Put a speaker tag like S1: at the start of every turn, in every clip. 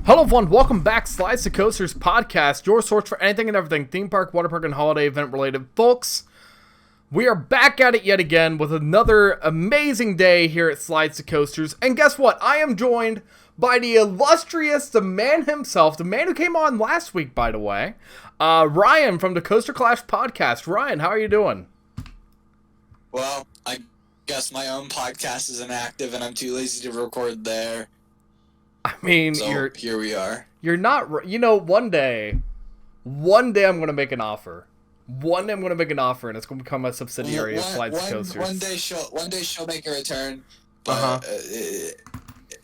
S1: Hello everyone, welcome back, Slides to Coasters podcast, your source for anything and everything theme park, water park, and holiday event related. Folks, we are back at it yet again with another amazing day here at Slides to Coasters, and guess what? I am joined by the illustrious, the man himself, the man who came on last week, by the way, Ryan from the Coaster Clash podcast. Ryan, how are you doing?
S2: Well, I guess my own podcast is inactive and I'm too lazy to record there.
S1: I mean,
S2: so here we are.
S1: You're not, you know, one day I'm going to make an offer. One day I'm going to make an offer, and it's going to become a subsidiary of Slides to Coasters.
S2: One day she'll make a return, but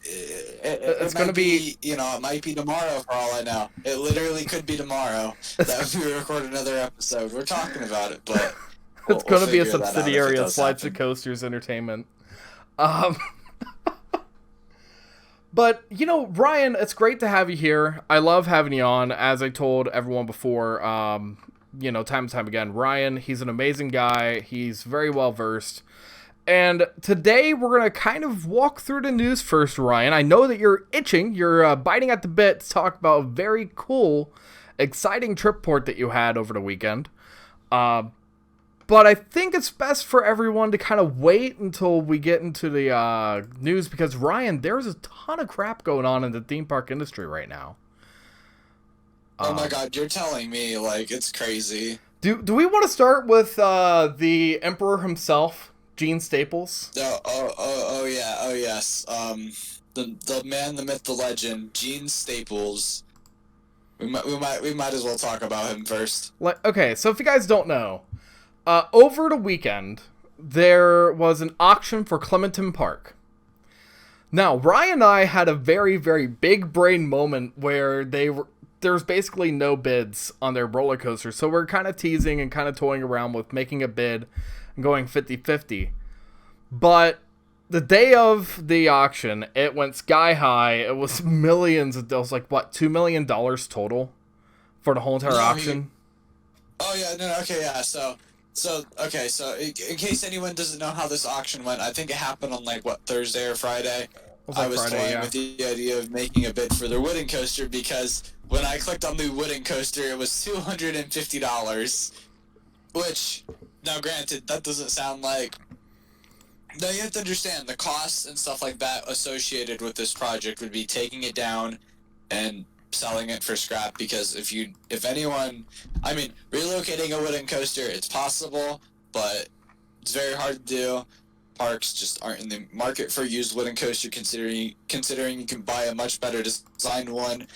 S2: it's
S1: going to be,
S2: you know, it might be tomorrow for all I know. It literally could be tomorrow that we record another episode. We're talking about it, but
S1: it's going to be a subsidiary of Slides to Coasters Entertainment. But, you know, Ryan, it's great to have you here. I love having you on. As I told everyone before, you know, time and time again, Ryan, he's an amazing guy. He's very well versed. And today we're going to kind of walk through the news first, Ryan. I know that you're itching. You're biting at the bit to talk about a very cool, exciting trip port that you had over the weekend. But I think it's best for everyone to kind of wait until we get into the news because, Ryan, there's a ton of crap going on in the theme park industry right now.
S2: Oh my god, you're telling me, like, it's crazy.
S1: Do we want to start with the Emperor himself, Gene Staples?
S2: Oh yes. The man, the myth, the legend, Gene Staples. We might as well talk about him first.
S1: Okay, so if you guys don't know, over the weekend, there was an auction for Clementon Park. Now, Ryan and I had a very, very big brain moment where there's basically no bids on their roller coaster. So we're kind of teasing and kind of toying around with making a bid and going 50-50. But the day of the auction, it went sky high. It was millions. It was like, what, $2 million total for the whole entire auction?
S2: So in case anyone doesn't know how this auction went, I think it happened on, like, what, Thursday or Friday? I was toying with the idea of making a bid for the wooden coaster because when I clicked on the wooden coaster, it was $250, which, now granted, that doesn't sound like... Now you have to understand, the costs and stuff like that associated with this project would be taking it down and selling it for scrap, because if anyone, I mean, relocating a wooden coaster, it's possible, but it's very hard to do. Parks just aren't in the market for used wooden coaster, considering you can buy a much better designed one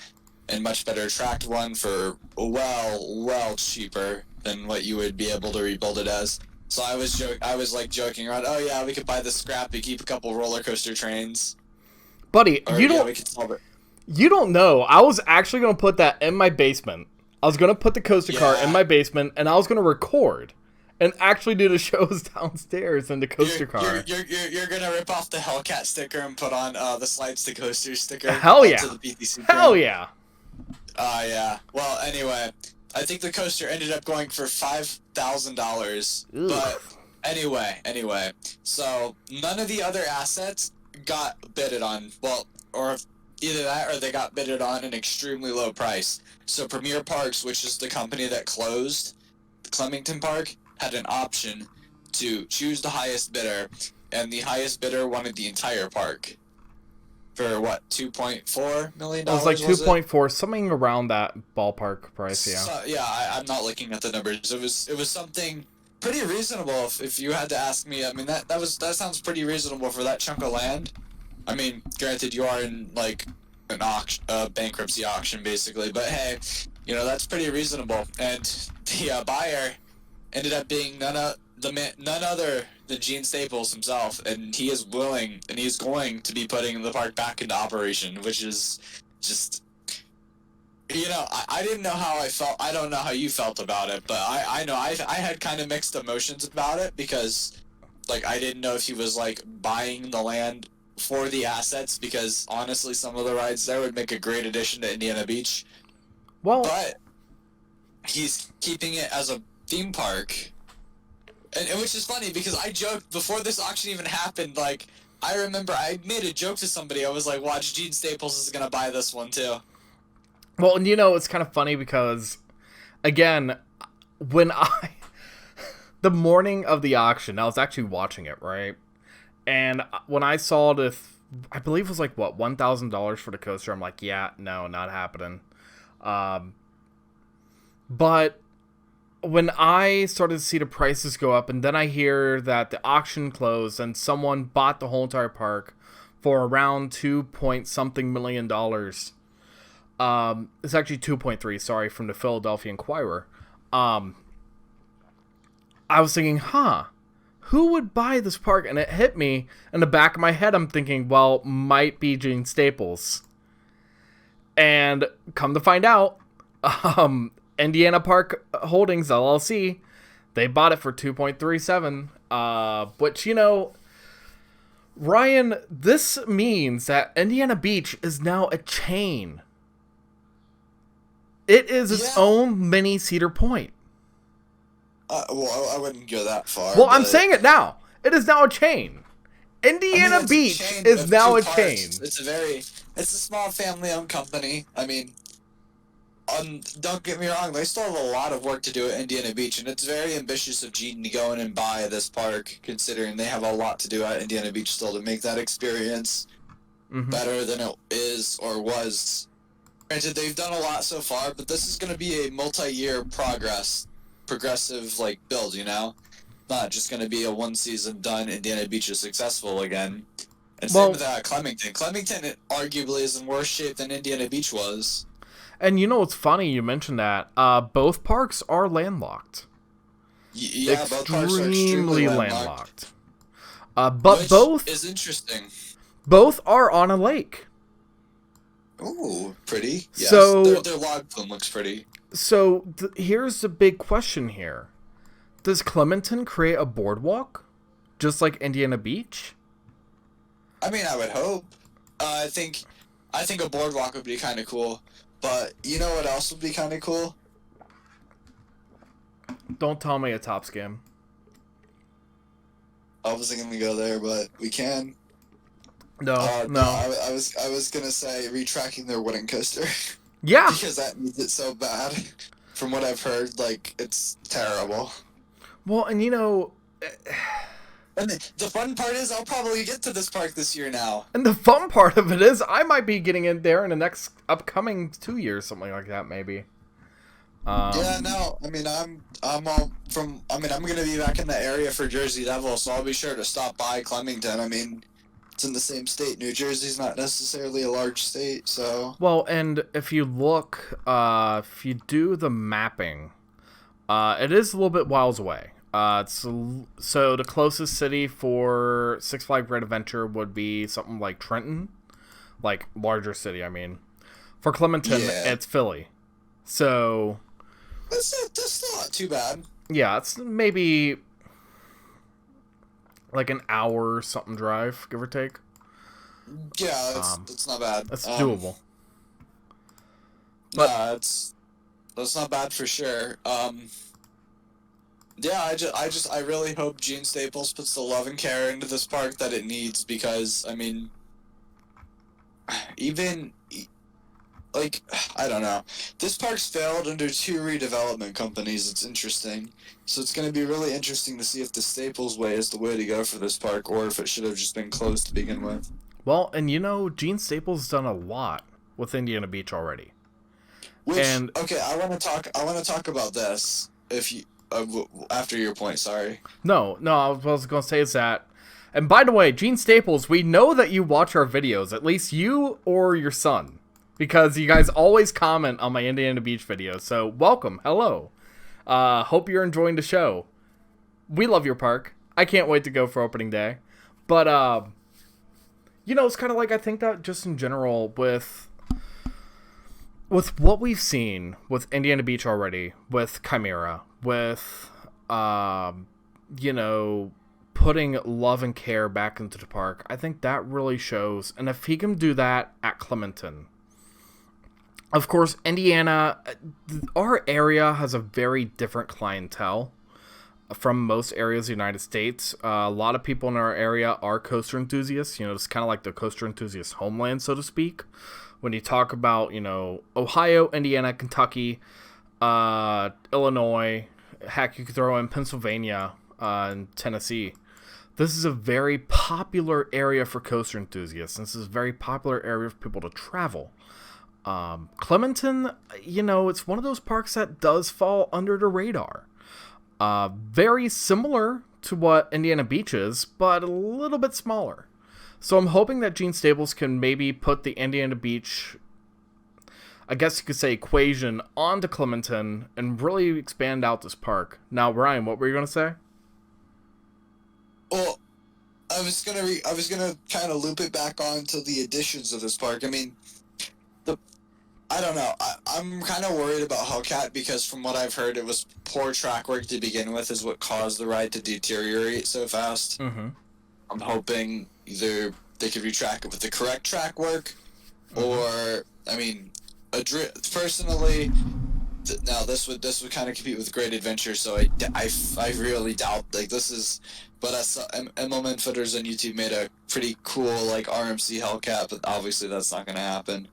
S2: and much better tracked one for well cheaper than what you would be able to rebuild it as. So I was joking around, oh yeah, we could buy the scrap, we keep a couple roller coaster trains.
S1: Buddy, you don't know. I was actually going to put that in my basement. I was going to put the coaster car in my basement, and I was going to record and actually do the shows downstairs in the coaster car.
S2: You're going to rip off the Hellcat sticker and put on the Slides to Coaster sticker.
S1: Hell yeah.
S2: To the PTC
S1: Hell yeah.
S2: Yeah. Well, anyway, I think the coaster ended up going for $5,000. But anyway, so none of the other assets got bidded on. Well, or either that or they got bidded on an extremely low price. So Premier Parks, which is the company that closed the Clementon Park, had an option to choose the highest bidder, and the highest bidder wanted the entire park for what, $2.4 million?
S1: It was like 2.4, something around that ballpark price, yeah.
S2: So, yeah, I'm not looking at the numbers. It was something pretty reasonable if you had to ask me. I mean, that sounds pretty reasonable for that chunk of land. I mean, granted, you are in, like, an auction, bankruptcy auction, basically, but hey, you know, that's pretty reasonable. And the buyer ended up being none other than Gene Staples himself, and he is willing, and he's going to be putting the park back into operation, which is just... You know, I didn't know how I felt. I don't know how you felt about it, but I know I had kind of mixed emotions about it, because, like, I didn't know if he was, like, buying the land for the assets, because honestly some of the rides there would make a great addition to Indiana Beach.
S1: Well,
S2: but he's keeping it as a theme park, and which is funny because I joked before this auction even happened. Like, I remember I made a joke to somebody. I was like, "Watch, Gene Staples is gonna buy this one too."
S1: Well, and it's kind of funny because, again, when the morning of the auction, I was actually watching it, right? And when I saw I believe it was like, what, $1,000 for the coaster, I'm like, yeah, no, not happening. But when I started to see the prices go up, and then I hear that the auction closed and someone bought the whole entire park for around 2 point something million dollars. It's actually 2.3, sorry, from the Philadelphia Inquirer. I was thinking, who would buy this park? And it hit me in the back of my head. I'm thinking, well, might be Gene Staples. And come to find out, Indiana Park Holdings LLC, they bought it for 2.37. Which, Ryan, this means that Indiana Beach is now a chain. It is its own mini Cedar Point.
S2: Well, I wouldn't go that far.
S1: Well, I'm saying it now. It is now a chain. Indiana Beach is now a chain.
S2: It's a small family-owned company. I mean, don't get me wrong, they still have a lot of work to do at Indiana Beach, and it's very ambitious of Gene to go in and buy this park, considering they have a lot to do at Indiana Beach still to make that experience better than it is or was. Granted, they've done a lot so far, but this is going to be a multi-year progressive build, not just going to be a one season done. Indiana Beach is successful again, and same with Clemington. Clemington arguably is in worse shape than Indiana Beach was.
S1: And it's funny you mentioned that. Both parks are landlocked.
S2: Yeah, both parks are extremely landlocked.
S1: But
S2: which
S1: both
S2: is interesting.
S1: Both are on a lake.
S2: Ooh, pretty. Yes,
S1: so
S2: their log flume looks pretty.
S1: So here's the big question here: does Clementon create a boardwalk, just like Indiana Beach?
S2: I mean, I would hope. I think a boardwalk would be kind of cool. But you know what else would be kind of cool?
S1: Don't tell me a Top Scam.
S2: I wasn't gonna go there, but we can.
S1: No.
S2: I was gonna say retracking their wooden coaster.
S1: Yeah.
S2: Because that needs it so bad. From what I've heard, it's terrible.
S1: Well, and
S2: And the fun part is I'll probably get to this park this year now.
S1: And the fun part of it is I might be getting in there in the next upcoming 2 years, something like that, maybe.
S2: Yeah, no. I mean, I'm gonna be back in the area for Jersey Devil, so I'll be sure to stop by Clemington. I mean, it's in the same state. New Jersey's not necessarily a large state, so.
S1: Well, and if you look, if you do the mapping, it is a little bit miles away. So the closest city for Six Flags Great Adventure would be something like Trenton, larger city. I mean, for Clementon, it's Philly. So
S2: that's still not too bad.
S1: Yeah, it's maybe an hour or something drive, give or take.
S2: Yeah, that's not bad.
S1: That's doable.
S2: But that's not bad for sure. Yeah, I really hope Gene Staples puts the love and care into this park that it needs, because, I mean, even, I don't know. This park's failed under 2 redevelopment companies. It's interesting. So it's going to be really interesting to see if the Staples way is the way to go for this park, or if it should have just been closed to begin with.
S1: Well, and Gene Staples has done a lot with Indiana Beach already.
S2: Okay, I want to talk about this, if you... after your point, sorry.
S1: No, I was going to say is that, and by the way, Gene Staples, we know that you watch our videos, at least you or your son, because you guys always comment on my Indiana Beach videos, so welcome, hello. Hope you're enjoying the show. We love your park. I can't wait to go for opening day. But, it's kind of I think that just in general with what we've seen with Indiana Beach already, with Chimera, with, putting love and care back into the park, I think that really shows. And if he can do that at Clementon, of course, Indiana, our area has a very different clientele from most areas of the United States. A lot of people in our area are coaster enthusiasts. It's kind of like the coaster enthusiast homeland, so to speak. when you talk about, Ohio, Indiana, Kentucky, Illinois, heck, you could throw in Pennsylvania, and Tennessee. This is a very popular area for coaster enthusiasts. This is a very popular area for people to travel. Clementon, it's one of those parks that does fall under the radar. Very similar to what Indiana Beach is, but a little bit smaller. So I'm hoping that Gene Staples can maybe put the Indiana Beach, I guess you could say, equation onto Clementon and really expand out this park. Now, Ryan, what were you going to say?
S2: Well, I was gonna kind of loop it back on to the additions of this park. I mean, I don't know. I'm kind of worried about Hellcat because from what I've heard, it was poor track work to begin with is what caused the ride to deteriorate so fast.
S1: Mm-hmm.
S2: I'm hoping either they could retrack it with the correct track work, or personally, now this would kind of compete with Great Adventure. So I really doubt this is. But I saw MLM footers on YouTube made a pretty cool RMC Hellcat, but obviously that's not going to happen.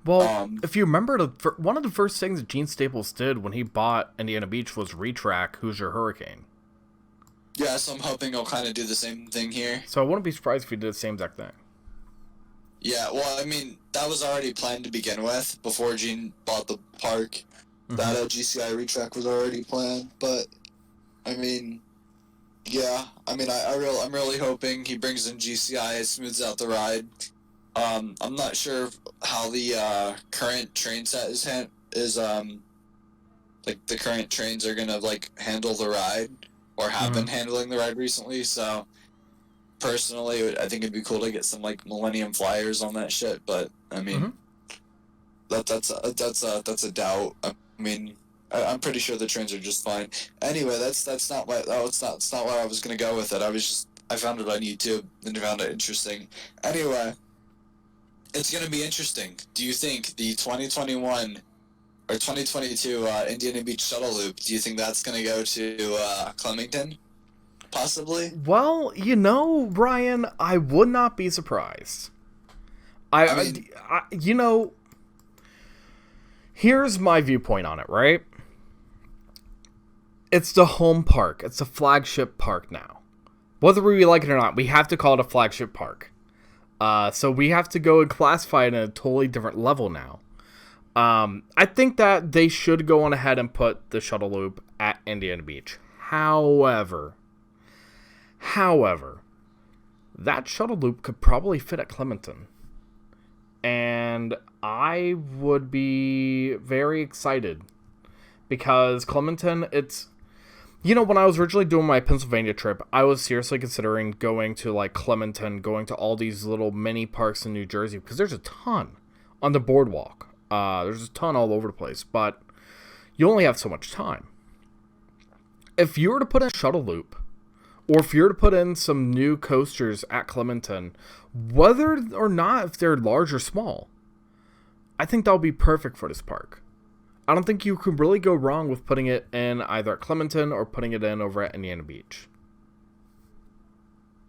S1: Well, if you remember, one of the first things that Gene Staples did when he bought Indiana Beach was retrack Hoosier Hurricane.
S2: Yeah, so I'm hoping he'll kind of do the same thing here.
S1: So I wouldn't be surprised if he did the same exact thing.
S2: Yeah, well, I mean, that was already planned to begin with before Gene bought the park. Mm-hmm. That GCI retrack was already planned, but I mean, yeah, I mean, I'm really hoping he brings in GCI, it smooths out the ride. I'm not sure how the current train set is the current trains are gonna handle the ride or have been handling the ride recently. So personally, I think it'd be cool to get some Millennium Flyers on that shit. But I mean, that's a doubt. I mean, I'm pretty sure the trains are just fine. Anyway, that's not why it's not where I was gonna go with it. I found it on YouTube and found it interesting. Anyway. It's going to be interesting. Do you think the 2021 or 2022 Indiana Beach Shuttle Loop, do you think that's going to go to Clementon? Possibly?
S1: Well, Ryan, I would not be surprised. Here's my viewpoint on it, right? It's the home park. It's a flagship park now. Whether we like it or not, we have to call it a flagship park. So we have to go and classify it in a totally different level now. I think that they should go on ahead and put the shuttle loop at Indiana Beach. However, that shuttle loop could probably fit at Clementon. And I would be very excited because Clementon, it's... when I was originally doing my Pennsylvania trip, I was seriously considering going to Clementon, going to all these little mini parks in New Jersey, because there's a ton on the boardwalk. There's a ton all over the place, but you only have so much time. If you were to put in a shuttle loop, or if you were to put in some new coasters at Clementon, whether or not if they're large or small, I think that would be perfect for this park. I don't think you can really go wrong with putting it in either at Clementon or putting it in over at Indiana Beach.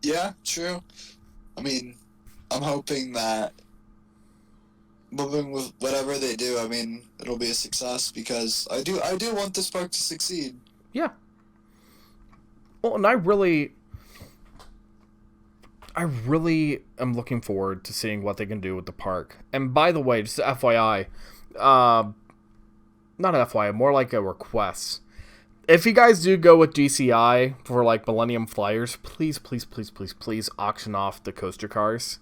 S2: Yeah, true. I mean, I'm hoping that moving with whatever they do, I mean, it'll be a success because I do want this park to succeed.
S1: Yeah. Well, and I really am looking forward to seeing what they can do with the park. And by the way, just FYI, not an FYI, more like a request. If you guys do go with GCI for Millennium Flyers, please auction off the coaster cars.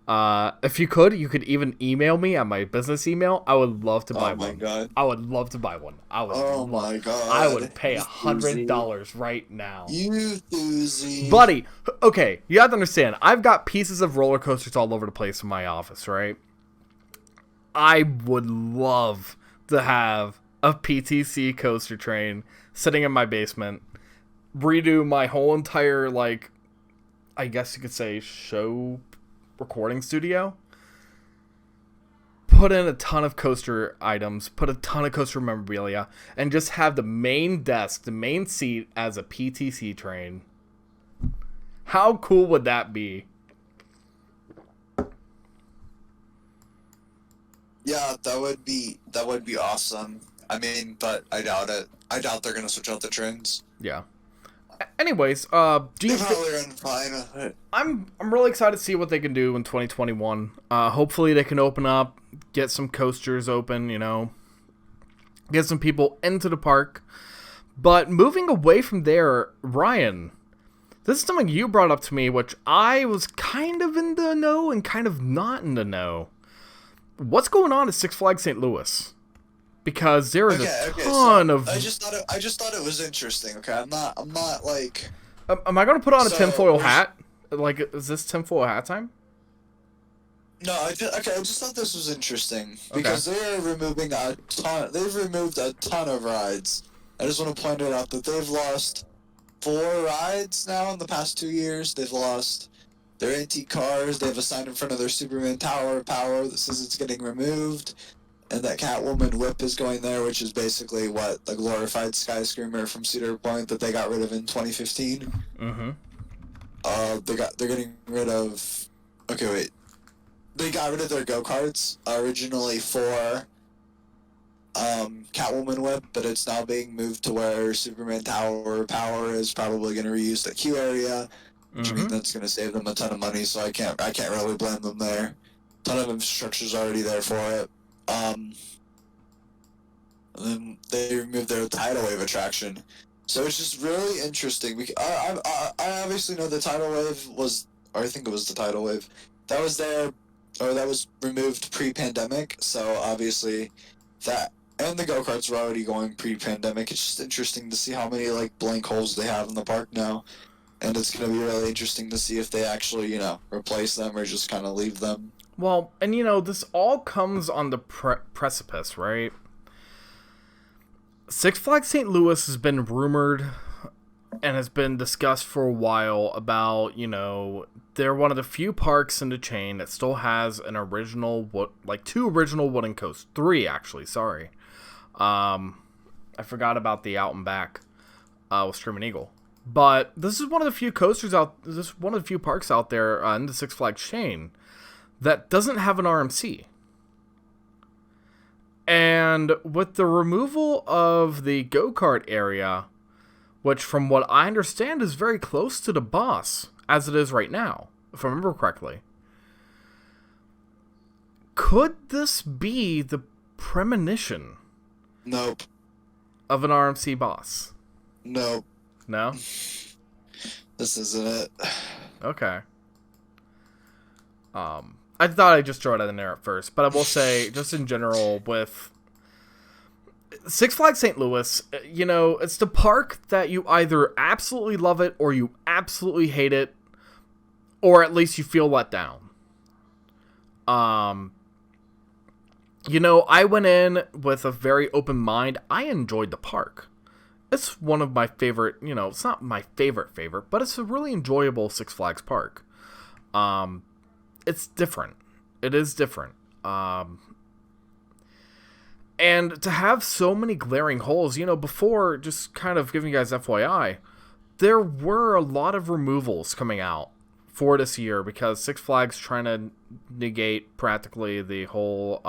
S1: If you could even email me at my business email. I would love to buy one. Oh my god! I would love to buy one.
S2: My god!
S1: I would pay $100 right now.
S2: You Thuzy.
S1: Buddy. Okay, you have to understand. I've got pieces of roller coasters all over the place in my office, right? I would love to have a PTC coaster train sitting in my basement, redo my whole entire I guess you could say show recording studio, put in a ton of coaster items, put a ton of coaster memorabilia, and just have the main desk, the main seat as a PTC train. How cool would that be?
S2: Yeah, that would be awesome. I mean, but I doubt it. I doubt they're gonna switch out the trains.
S1: Yeah. Anyways, do
S2: They
S1: you
S2: probably run fine with it.
S1: I'm really excited to see what they can do in 2021. Hopefully they can open up, get some coasters open, get some people into the park. But moving away from there, Ryan, this is something you brought up to me, which I was kind of in the know and kind of not in the know. What's going on at Six Flags St. Louis? Because there is a ton of.
S2: I just thought it was interesting. Okay, I'm not like.
S1: Am I going to put on a
S2: So,
S1: tinfoil hat? Like, is this tinfoil hat time?
S2: No, I just thought this was interesting because they're removing a ton. They've removed a ton of rides. I just want to point it out that they've lost 4 rides now in the past 2 years. They've lost their antique cars. They have a sign in front of their Superman Tower of Power that says it's getting removed, and that Catwoman whip is going there, which is basically what the glorified Skyscreamer from Cedar Point that they got rid of in 2015.
S1: Mm-hmm.
S2: They're getting rid of. Okay, wait. They got rid of their go-karts originally for Catwoman Whip, but it's now being moved to where Superman Tower Power is probably going to reuse the queue area, which means that's going to save them a ton of money. So I can't really blame them there. A ton of infrastructure's already there for it. And then they removed their tidal wave attraction, so it's just really interesting. I obviously know the tidal wave was, or I think it was the tidal wave that was there, or that was removed pre-pandemic. So obviously that. And the go-karts were already going pre-pandemic. It's just interesting to see how many, like, blank holes they have in the park now. And it's going to be really interesting to see if they actually, replace them or just kind of leave them.
S1: Well, and this all comes on the precipice, right? Six Flags St. Louis has been rumored and has been discussed for a while about, they're one of the few parks in the chain that still has an original, 2 original wooden coasters. 3, actually, sorry. I forgot about the Out and Back with Screaming Eagle. But this is one of the few this is one of the few parks out there in the Six Flags chain that doesn't have an RMC. And with the removal of the go-kart area, which from what I understand is very close to the boss, as it is right now, if I remember correctly, could this be the premonition?
S2: Nope.
S1: Of an RMC boss?
S2: Nope.
S1: No?
S2: This isn't it.
S1: Okay. I thought I'd just throw it in there at first, but I will say, just in general, with Six Flags St. Louis, it's the park that you either absolutely love it or you absolutely hate it, or at least you feel let down. I went in with a very open mind. I enjoyed the park. It's one of my favorite, it's not my favorite, but it's a really enjoyable Six Flags park. It's different. It is different. And to have so many glaring holes, before, just kind of giving you guys FYI, there were a lot of removals coming out for this year because Six Flags trying to negate practically the whole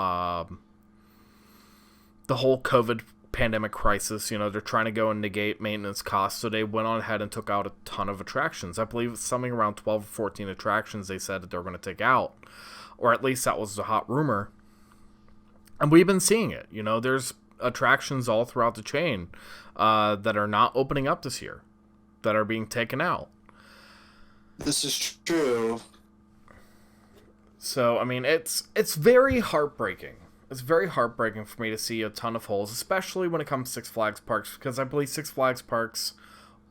S1: COVID pandemic crisis. They're trying to go and negate maintenance costs, so they went on ahead and took out a ton of attractions. I believe it's something around 12 or 14 attractions they said that they were going to take out, or at least that was the hot rumor. And we've been seeing it. There's attractions all throughout the chain that are not opening up this year, that are being taken out.
S2: This is true.
S1: So, I mean, it's very heartbreaking. It's very heartbreaking for me to see a ton of holes, especially when it comes to Six Flags parks, because I believe Six Flags parks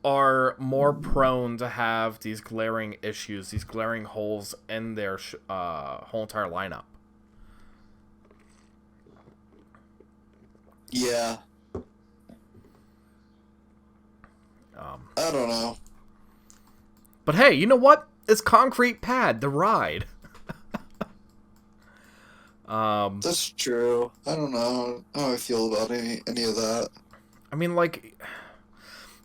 S1: are more prone to have these glaring issues, these glaring holes in their whole entire lineup.
S2: Yeah. I don't know.
S1: But hey, you know what? It's Concrete Pad, the ride.
S2: That's true. I don't know how I feel about any of that.
S1: I mean,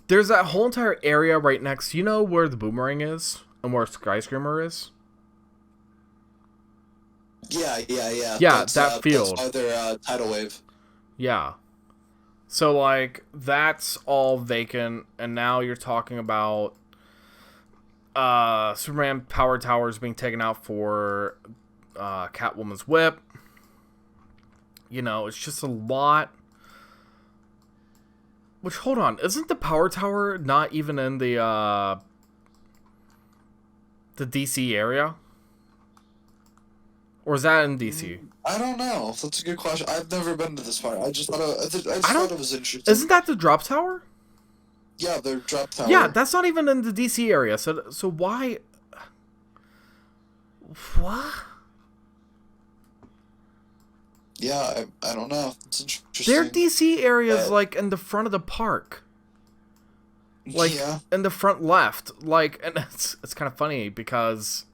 S1: there's that whole entire area right next. You know where the Boomerang is and where Skyscreamer is?
S2: Yeah.
S1: Yeah, that field.
S2: That's why they're tidal wave.
S1: Yeah. So, like, that's all vacant, and now you're talking about Superman Power Towers being taken out for Catwoman's whip. You know, it's just a lot. Which, hold on, isn't the Power Tower not even in the DC area? Or is that in DC?
S2: I don't know. That's a good question. I've never been to this part. I just thought it was interesting.
S1: Isn't that the drop tower?
S2: Yeah, the drop tower.
S1: Yeah, that's not even in the DC area. So why? What?
S2: Yeah, I don't know. It's interesting.
S1: Their DC area is like in the front of the park. Like in the front left. Like, and it's kind of funny because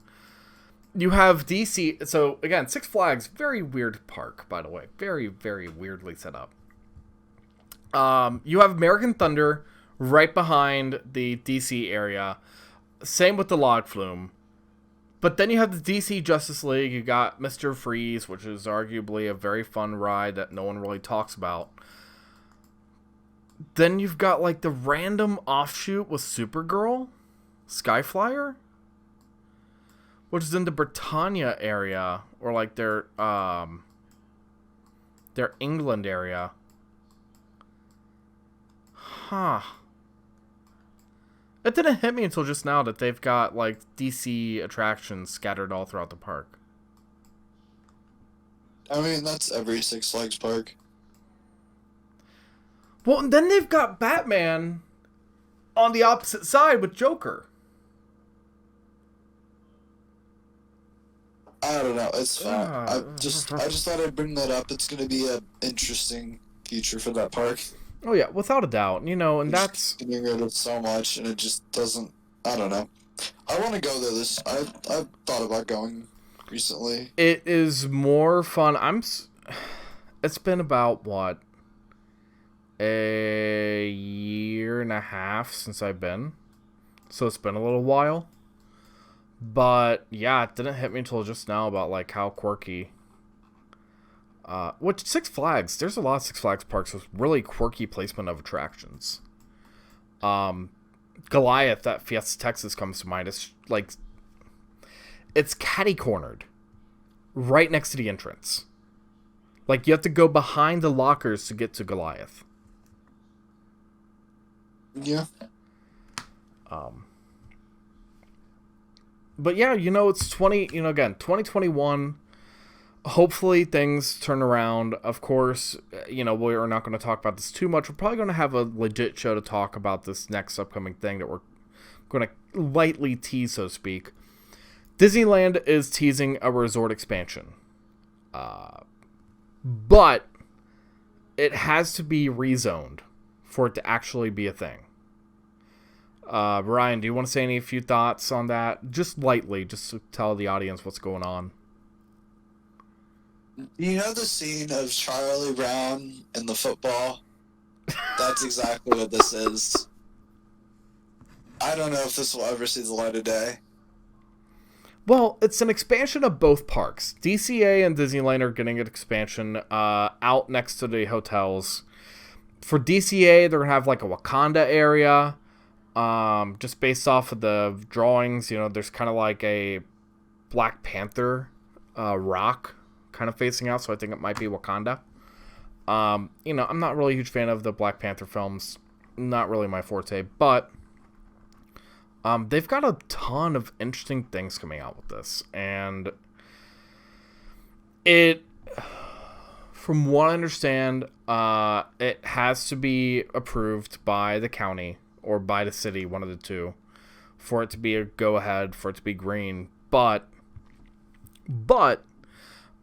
S1: you have DC. So again, Six Flags, very weird park, by the way, very, very weirdly set up. You have American Thunder right behind the DC area. Same with the Log Flume. But then you have the DC Justice League. You got Mr. Freeze, which is arguably a very fun ride that no one really talks about. Then you've got like the random offshoot with Supergirl, Skyflyer, which is in the Britannia area, or like their England area. Huh. It didn't hit me until just now that they've got, like, DC attractions scattered all throughout the park.
S2: I mean, that's every Six Flags park.
S1: Well, and then they've got Batman on the opposite side with Joker.
S2: I don't know. It's fine. I just thought I'd bring that up. It's going to be an interesting future for that park.
S1: Oh, yeah, without a doubt. You know, and that's
S2: getting rid of so much, and it just doesn't... I don't know. I want to go there I've thought about going recently.
S1: It is more fun. It's been about, what? A year and a half since I've been. So it's been a little while. But, yeah, it didn't hit me until just now about, like, how quirky... which Six Flags, there's a lot of Six Flags parks with really quirky placement of attractions. Goliath at Fiesta Texas comes to mind. It's like, it's catty-cornered right next to the entrance. Like, you have to go behind the lockers to get to Goliath.
S2: Yeah.
S1: But yeah, you know, it's 2021. Hopefully things turn around. Of course, you know, we're not going to talk about this too much. We're probably going to have a legit show to talk about this next upcoming thing that we're going to lightly tease, so to speak. Disneyland is teasing a resort expansion. But it has to be rezoned for it to actually be a thing. Ryan, do you want to say any few thoughts on that? Just lightly, just to tell the audience what's going on.
S2: You know the scene of Charlie Brown in the football? That's exactly what this is. I don't know if this will ever see the light of day.
S1: Well, it's an expansion of both parks. DCA and Disneyland are getting an expansion out next to the hotels. For DCA, they're going to have like a Wakanda area. Just based off of the drawings, you know, there's kind of like a Black Panther rock kind of facing out, so I think it might be Wakanda. You know, I'm not really a huge fan of the Black Panther films. Not really my forte, but they've got a ton of interesting things coming out with this, and it, from what I understand, it has to be approved by the county or by the city, one of the two, for it to be a go-ahead, for it to be green. But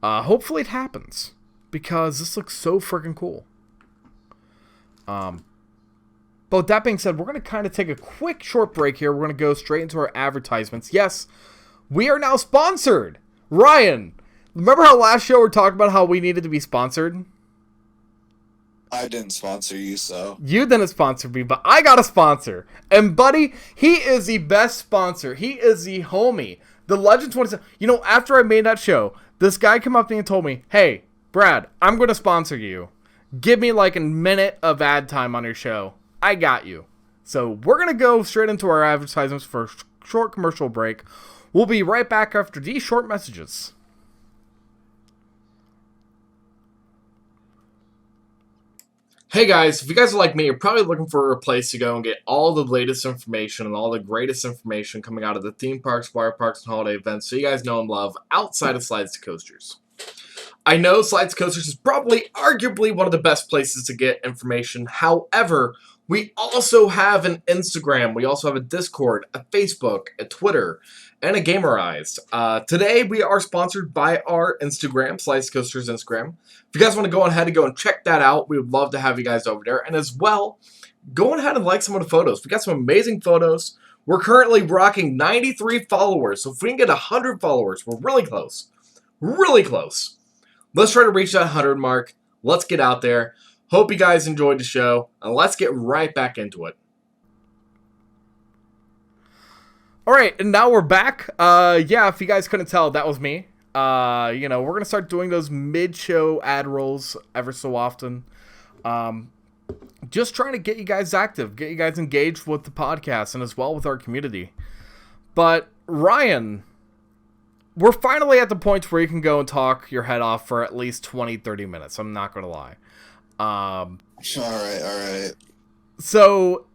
S1: hopefully it happens, because this looks so freaking cool. But with that being said, we're going to kind of take a quick short break here. We're going to go straight into our advertisements. Yes, we are now sponsored. Ryan, remember how last show we were talking about how we needed to be sponsored?
S2: I didn't sponsor you, so...
S1: You didn't sponsor me, but I got a sponsor. And, buddy, he is the best sponsor. He is the homie. The Legend 27. You know, after I made that show, This guy came up to me and told me, hey, Brad, I'm going to sponsor you. Give me like a minute of ad time on your show. I got you. So we're going to go straight into our advertisements for a short commercial break. We'll be right back after these short messages. Hey guys, if you guys are like me, you're probably looking for a place to go and get all the latest information and all the greatest information coming out of the theme parks, water parks, and holiday events so you guys know and love outside of Slides to Coasters. I know Slides to Coasters is probably arguably one of the best places to get information. However, we also have an Instagram, we also have a Discord, a Facebook, a Twitter, and a Gamerized. Today, we are sponsored by our Instagram, Slides to Coasters Instagram. If you guys want to go ahead and go and check that out, we would love to have you guys over there. And as well, go ahead and like some of the photos. We got some amazing photos. We're currently rocking 93 followers. So if we can get 100 followers, we're really close. Really close. Let's try to reach that 100 mark. Let's get out there. Hope you guys enjoyed the show. And let's get right back into it. All right, and now we're back. Yeah, if you guys couldn't tell, that was me. We're going to start doing those mid-show ad rolls ever so often. Just trying to get you guys active, get you guys engaged with the podcast and as well with our community. But, Ryan, we're finally at the point where you can go and talk your head off for at least 20, 30 minutes. I'm not going to lie.
S2: All right.
S1: So,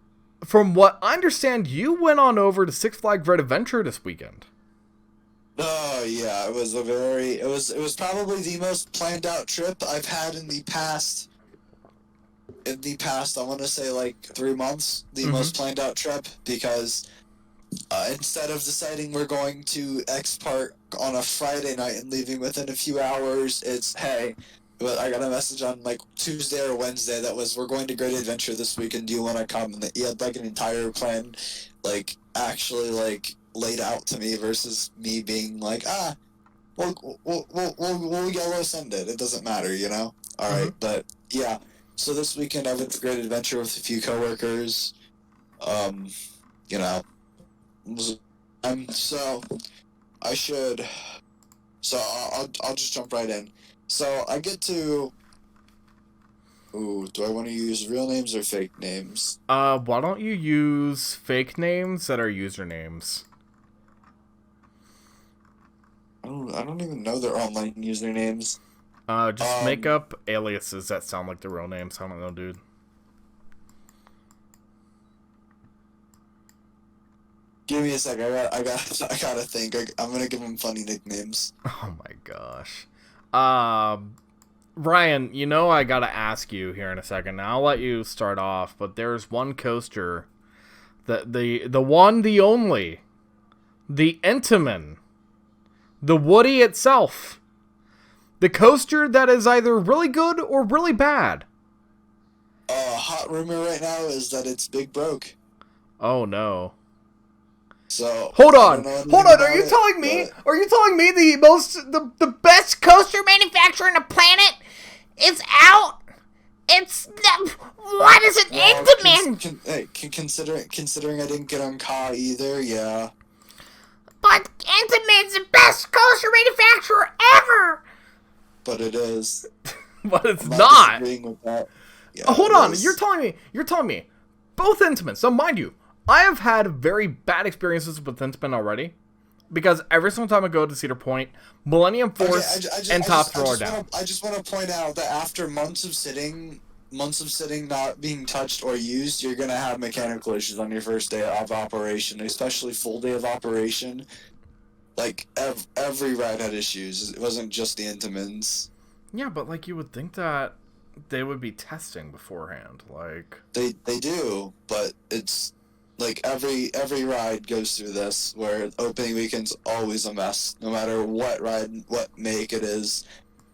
S1: from what I understand, you went on over to Six Flags Great Adventure this weekend.
S2: Oh yeah, it was probably the most planned out trip I've had in the past, I want to say like 3 months, the most planned out trip, because instead of deciding we're going to X Park on a Friday night and leaving within a few hours, it's, hey, but I got a message on like Tuesday or Wednesday that was, we're going to Great Adventure this weekend, do you want to come? And he had like an entire plan, like actually like laid out to me versus me being like, we'll yellow send it. It doesn't matter, you know? All right, but yeah. So this weekend I went to Great Adventure with a few coworkers. So I should. So I'll just jump right in. So I get to. Ooh, do I want to use real names or fake names?
S1: Why don't you use fake names that are usernames?
S2: I don't even know their online usernames.
S1: Just make up aliases that sound like the real names. I don't know, dude.
S2: Give me a sec. I gotta think. I'm gonna give them funny nicknames.
S1: Oh my gosh. Ryan, you know I gotta ask you here in a second. Now I'll let you start off, but there's one coaster, the one, the only, the Intamin, the Woody itself, the coaster that is either really good or really bad.
S2: Hot rumor right now is that it's big broke.
S1: Oh no.
S2: So
S1: hold on. Are you telling me the best coaster manufacturer on the planet is out? What is an Intamin?
S2: Considering I didn't get on Ka either, yeah.
S1: But Intamin's the best coaster manufacturer ever.
S2: But it is.
S1: But it's not.
S2: Disagreeing with that. Yeah,
S1: hold on. You're telling me both Intamins. So mind you, I have had very bad experiences with Intamin already, because every single time I go to Cedar Point, Millennium Force and Top Throw are down.
S2: I just want to point out that after months of sitting not being touched or used, you're gonna have mechanical issues on your first day of operation, especially full day of operation. Like every ride had issues. It wasn't just the Intamins.
S1: Yeah, but like you would think that they would be testing beforehand. Like
S2: they do, but it's like every ride goes through this, where opening weekend's always a mess. No matter what ride, what make it is,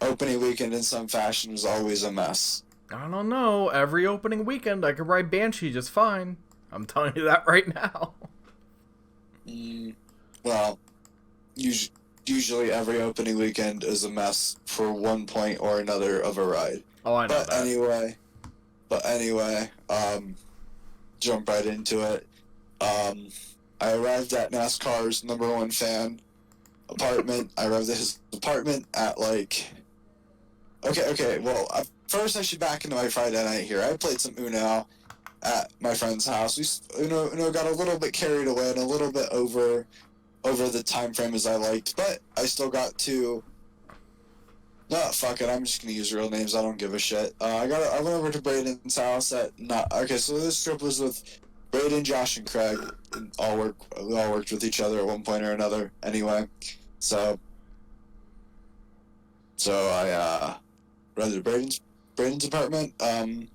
S2: opening weekend in some fashion is always a mess.
S1: I don't know. Every opening weekend, I could ride Banshee just fine. I'm telling you that right now.
S2: Well, usually every opening weekend is a mess for one point or another of a ride.
S1: Oh, I know
S2: that. But anyway, jump right into it. I arrived at NASCAR's #1 fan, apartment. I arrived at his apartment at like. Okay. Well, first I should back into my Friday night here. I played some Uno at my friend's house. Uno got a little bit carried away and a little bit over the time frame as I liked, but I still got to. No, fuck it. I'm just gonna use real names. I don't give a shit. I went over to Braden's house so this trip was with Braden, Josh, and Craig. And we all worked with each other at one point or another. Anyway, so I rented Braden's apartment. I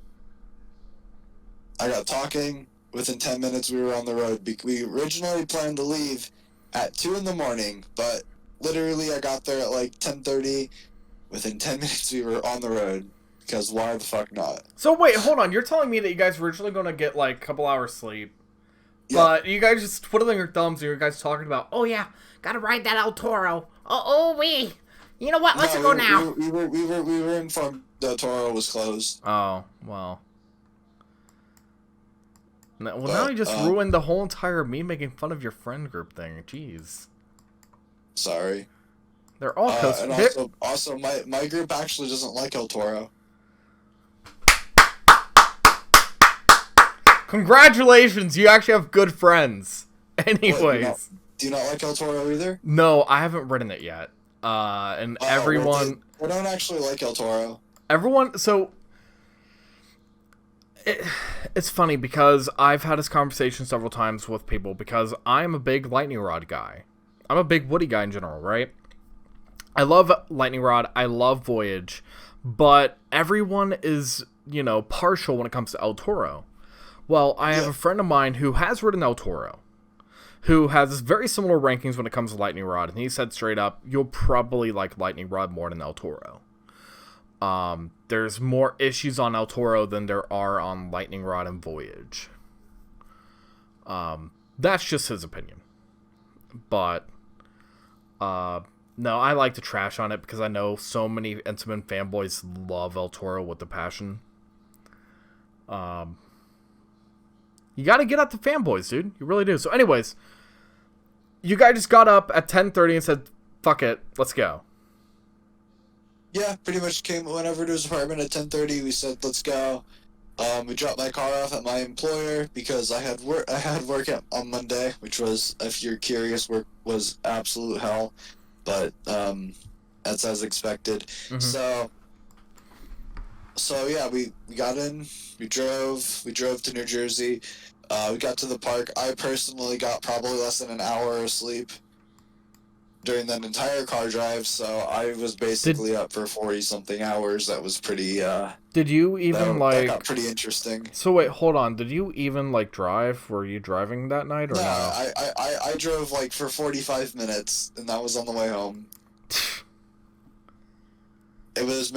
S2: got talking. Within 10 minutes, we were on the road. We originally planned to leave at 2 in the morning, but literally I got there at like 10:30. Within 10 minutes, we were on the road, because why the fuck not?
S1: So wait, hold on. You're telling me that you guys were originally going to get like a couple hours sleep, but you guys just twiddling your thumbs and you guys talking about, oh yeah, gotta ride that El Toro. You know what? Let's go now.
S2: We were informed that Toro was closed.
S1: Oh, well. Now you just ruined the whole entire me making fun of your friend group thing. Jeez.
S2: Sorry.
S1: They're all coasting.
S2: And also, my group actually doesn't like El Toro.
S1: Congratulations, you actually have good friends. Anyways.
S2: What, do you not like El Toro either?
S1: No, I haven't ridden it yet. Everyone...
S2: I don't actually like El Toro.
S1: Everyone... So... It's funny because I've had this conversation several times with people because I'm a big lightning rod guy. I'm a big Woody guy in general, right? I love lightning rod. I love Voyage. But everyone is, partial when it comes to El Toro. Well, I have a friend of mine who has ridden El Toro, who has very similar rankings when it comes to lightning rod, and he said straight up, you'll probably like lightning rod more than El Toro. There's more issues on El Toro than there are on lightning rod and Voyage. That's just his opinion. But, no, I like to trash on it because I know so many Intamin fanboys love El Toro with a passion. You gotta get out the fanboys, dude. You really do. So anyways, you guys just got up at 10:30 and said, fuck it, let's go.
S2: Yeah, pretty much went over to his apartment at 10:30. We said, let's go. We dropped my car off at my employer because I had work on Monday, which was, if you're curious, work was absolute hell. But that's as expected. Mm-hmm. So yeah, we got in, we drove to New Jersey. We got to the park. I personally got probably less than an hour of sleep during that entire car drive, so I was basically up for 40-something hours. That was pretty,
S1: Did you even,
S2: that got pretty interesting.
S1: So wait, hold on. Did you even, drive? Were you driving that night, or no?
S2: I drove, for 45 minutes, and that was on the way home. It was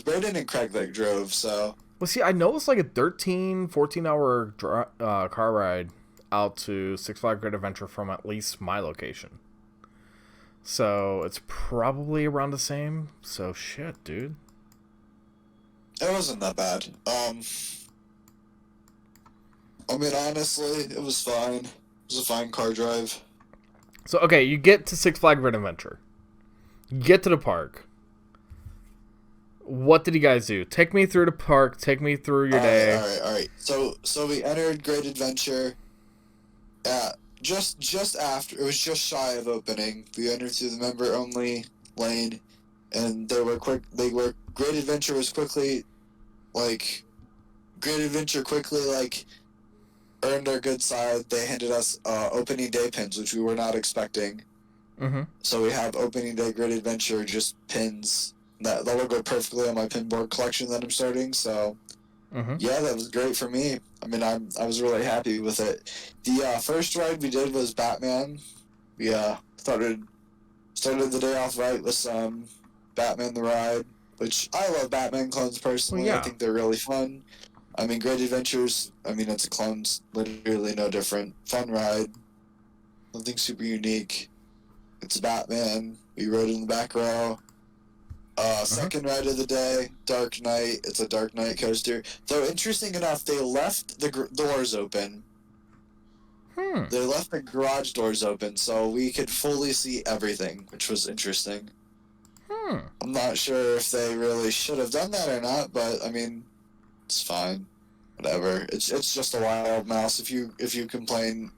S2: Braden and Craig that drove, so...
S1: Well, see, I know it's a 13, 14-hour car ride out to Six Flags Great Adventure from at least my location. So, it's probably around the same. So, shit, dude.
S2: It wasn't that bad. Honestly, it was fine. It was a fine car drive.
S1: So, okay, you get to Six Flags Great Adventure. You get to the park. What did you guys do? Take me through the park. Take me through your day.
S2: All right. So we entered Great Adventure. Just after, it was just shy of opening. We entered through the member only lane, and Great Adventure was quickly, earned our good side. They handed us opening day pins, which we were not expecting.
S1: Mm-hmm. So
S2: we have opening day Great Adventure just pins. That'll go perfectly on my pinboard collection that I'm starting, so yeah, that was great for me. I was really happy with it. The first ride we did was Batman. We started the day off right with some Batman the Ride, which I love Batman clones personally. Well, yeah. I think they're really fun. Great Adventures, it's a clone's literally no different. Fun ride. Nothing super unique. It's Batman. We rode in the back row. Second ride of the day, Dark Knight. It's a Dark Knight coaster. Though, interesting enough, they left the doors open They left the garage doors open so we could fully see everything, which was interesting. I'm not sure if they really should have done that or not, but I mean, it's fine. Whatever. It's just a wild mouse. If you complain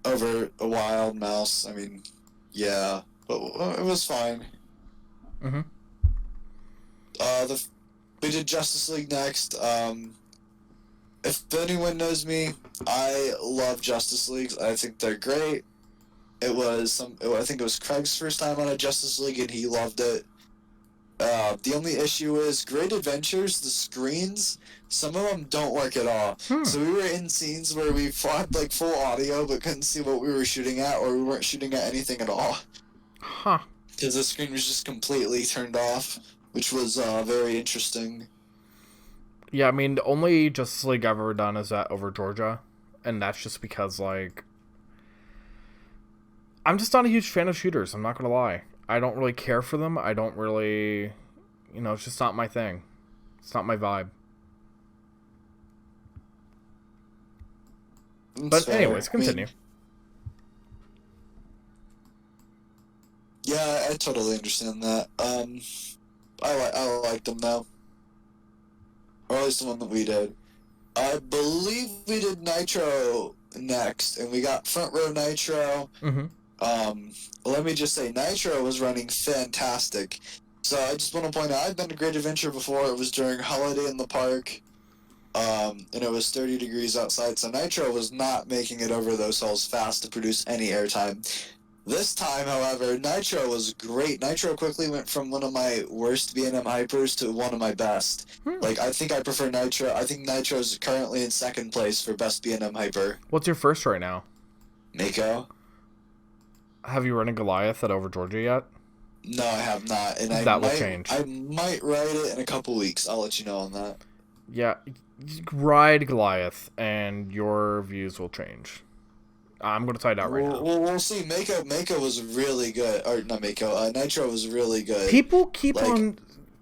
S2: over a wild mouse, I mean, yeah, but it was fine. We did Justice League next. If anyone knows me, I love Justice League. I think they're great. I think it was Craig's first time on a Justice League, and he loved it. The only issue is Great Adventures, the screens, some of them don't work at all. So we were in scenes where we fought like full audio but couldn't see what we were shooting at, or we weren't shooting at anything at all. Because the screen was just completely turned off, which was very interesting.
S1: Yeah, I mean, the only Justice League I've ever done is that over Georgia, and that's just because, like, I'm just not a huge fan of shooters, I'm not gonna lie. I don't really care for them. I don't really, it's just not my thing. It's not my vibe. But anyways, continue.
S2: Yeah, I totally understand that. I liked them though. Or at least the one that we did. I believe we did Nitro next, and we got Front Row Nitro. Let me just say, Nitro was running fantastic. So I just want to point out, I've been to Great Adventure before. It was during Holiday in the Park, and it was 30 degrees outside, so Nitro was not making it over those hills fast to produce any airtime. This time, however, Nitro was great. Nitro quickly went from one of my worst B&M hypers to one of my best. Like, I think I prefer Nitro. I think Nitro's currently in second place for best B&M hyper.
S1: What's your first right now?
S2: Mako.
S1: Have you run a Goliath at Over Georgia yet?
S2: No, I have not. And
S1: that will change.
S2: I might ride it in a couple weeks. I'll let you know on that.
S1: Yeah, ride Goliath, and your views will change. I'm going to tell you that right now.
S2: We'll see. Mako was really good. Or, not Mako. Nitro was really good.
S1: People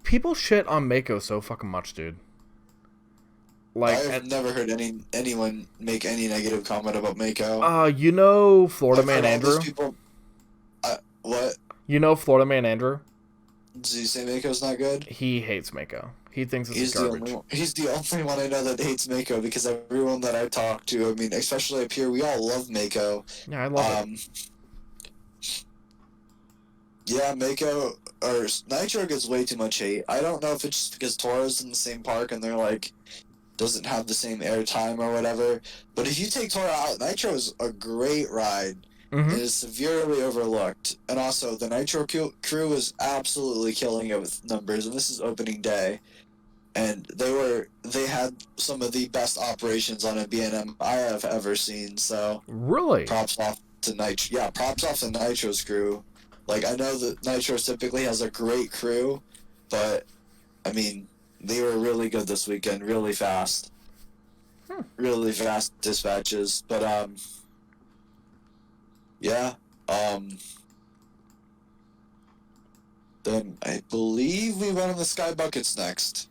S1: People shit on Mako so fucking much, dude. Like,
S2: I've never heard anyone make any negative comment about Mako.
S1: Florida Man Andrew?
S2: What?
S1: Florida Man Andrew?
S2: Does he say Mako's not good?
S1: He hates Mako. He thinks it's garbage.
S2: He's the only one I know that hates Mako, because everyone that I talk to, I mean, especially up here, we all love Mako.
S1: Yeah, I love it.
S2: Yeah, Nitro gets way too much hate. I don't know if it's just because Toro's in the same park and they're like, doesn't have the same airtime or whatever. But if you take Toro out, Nitro is a great ride. It is severely overlooked. And also, the Nitro crew is absolutely killing it with numbers, and this is opening day. And they had some of the best operations on a B&M I have ever seen, so...
S1: Really?
S2: Props off to Nitro. Yeah, props off to Nitro's crew. Like, I know that Nitro typically has a great crew, but, I mean, they were really good this weekend, really fast. Really fast dispatches, but, yeah, then I believe we went on the Sky Buckets next,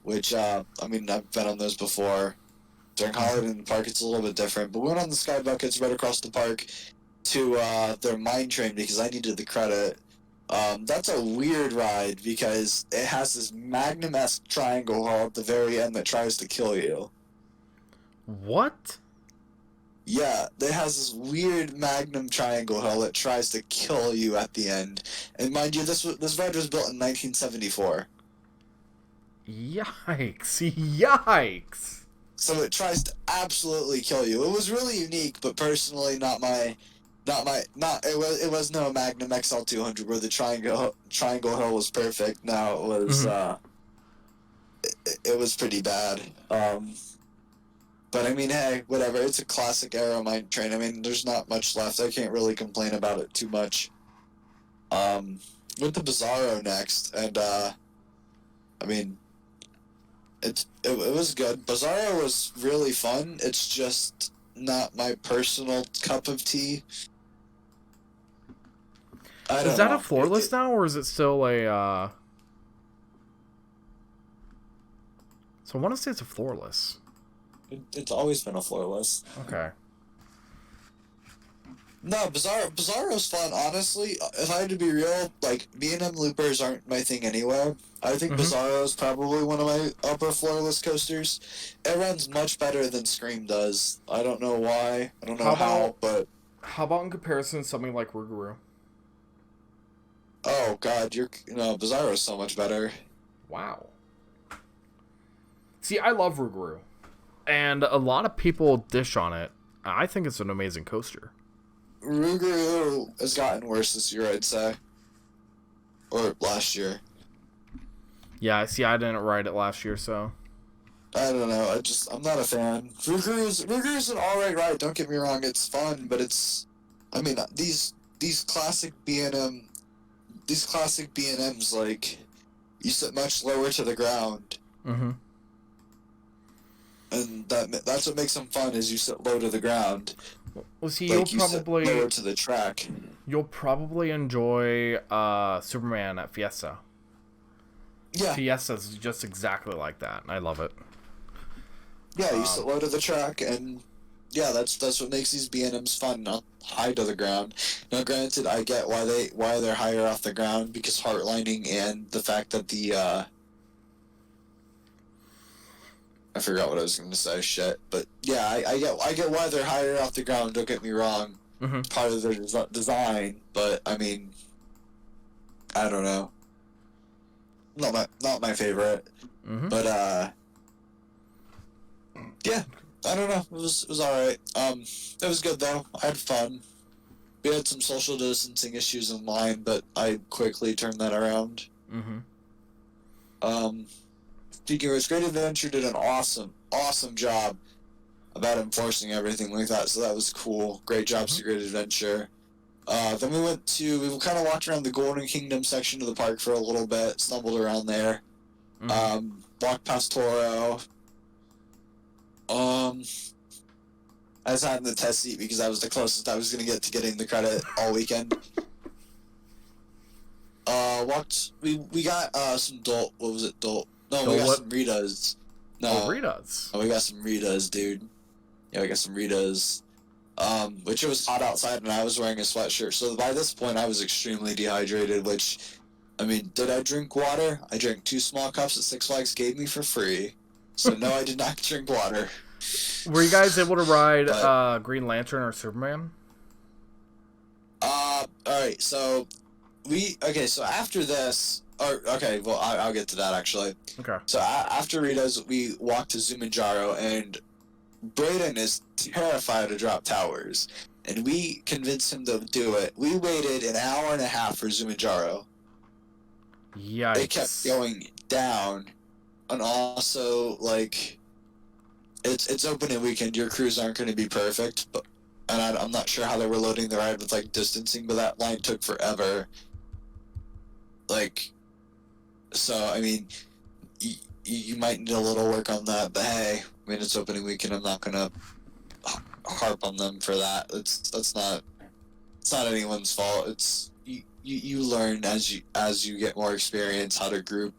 S2: which, I mean, I've been on those before. During Holiday in the Park, it's a little bit different, but we went on the Sky Buckets right across the park to, their mine train, because I needed the credit. That's a weird ride, because it has this Magnum-esque triangle hall at the very end that tries to kill you.
S1: What?
S2: Yeah, it has this weird Magnum triangle hill that tries to kill you at the end. And mind you, this ride was built in 1974.
S1: Yikes. Yikes.
S2: So it tries to absolutely kill you. It was really unique, but personally it was no Magnum XL200 where the triangle hill was perfect. No, it was it was pretty bad. But I mean, hey, whatever. It's a classic Aero mine train. I mean, there's not much left. I can't really complain about it too much. Went to Bizarro next, and I mean, it was good. Bizarro was really fun. It's just not my personal cup of tea.
S1: Is that a floorless now, or is it still a? So I want to say it's a floorless.
S2: It's always been a floorless.
S1: Okay.
S2: No, Bizarro's fun. Honestly, if I had to be real, like B&M loopers aren't my thing anyway. I think
S1: Mm-hmm.
S2: Bizarro's probably one of my upper floorless coasters. It runs much better than Scream does. I don't know why. I don't
S1: How
S2: know
S1: about
S2: how, but
S1: in comparison to something like Rougarou?
S2: oh god, Bizarro's so much better.
S1: Wow. See, I love Rougarou, and a lot of people dish on it. I think it's an amazing coaster.
S2: Rougarou has gotten worse this year, I'd say, or last year.
S1: Yeah, see, I didn't ride it last year, so.
S2: I don't know. I'm not a fan. Rougarou's an alright ride. Don't get me wrong. It's fun, but I mean, these classic B&M, these classic B&Ms, like, you sit much lower to the ground,
S1: Mm-hmm.
S2: and that's what makes them fun. Is you sit low to the ground,
S1: Well, see,
S2: like you sit lower to the track.
S1: you'll probably enjoy Superman at Fiesta.
S2: Yeah,
S1: Fiesta's just exactly like that, and I love it.
S2: yeah, you sit low to the track, and yeah, that's what makes these B&Ms fun, not high to the ground. Now, granted, I get why they're higher off the ground because heartlining and the fact that I forgot what I was going to say. Shit, but yeah, I get why they're higher off the ground. Don't get me wrong,
S1: Mm-hmm.
S2: it's part of their design, but I mean, I don't know, not my favorite,
S1: Mm-hmm.
S2: but yeah. I don't know. It was all right. It was good though. I had fun. We had some social distancing issues in line, but I quickly turned that around.
S1: Mm-hmm.
S2: Speaking of which, Great Adventure did an awesome job about enforcing everything like that. So that was cool. Great job to Great Adventure. Then we kind of walked around the Golden Kingdom section of the park for a little bit. Stumbled around there.
S1: Mm-hmm.
S2: Walked past Toro. I sat in the test seat because that was the closest I was going to get to getting the credit all weekend. We got some Dolt. What was it? Dolt. No, we got some Ritas. No,
S1: Ritas.
S2: Oh, we got some Ritas, dude. Yeah, we got some Ritas. Which it was hot outside and I was wearing a sweatshirt. So by this point, I was extremely dehydrated. Which, I mean, did I drink water? I drank 2 small cups that Six Flags gave me for free. So no, I did not drink water.
S1: Were you guys able to ride Green Lantern or Superman?
S2: Alright, so so after this, well, I'll get to that actually.
S1: Okay.
S2: So after Rita's, we walked to Zumanjaro, and Brayden is terrified of drop towers, and we convinced him to do it. We waited an hour and a half for Zumanjaro.
S1: Yikes.
S2: It kept going down, and also, like, it's opening weekend. Your crews aren't going to be perfect, and I'm not sure how they were loading the ride with, like, distancing, but that line took forever. Like, so, I mean, you might need a little work on that, but hey, I mean, it's opening weekend. I'm not going to harp on them for that. It's not anyone's fault. It's, you learn as you get more experience how to group,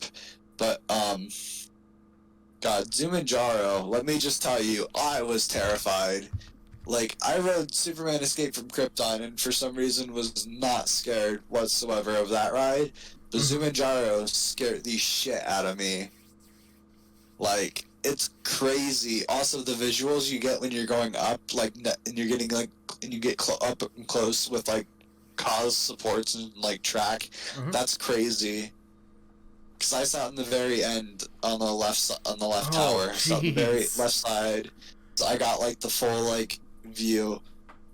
S2: but, God, Zumanjaro, let me just tell you, I was terrified. Like, I rode Superman Escape from Krypton, and for some reason was not scared whatsoever of that ride. But Zumanjaro scared the shit out of me. Like, it's crazy. Also, the visuals you get when you're going up, like, and you're getting, like, and you get up and close with, like, cause supports and, like, track, that's crazy. Because I sat in the very end on the left tower, so the very left side. So I got, like, the full, like, view.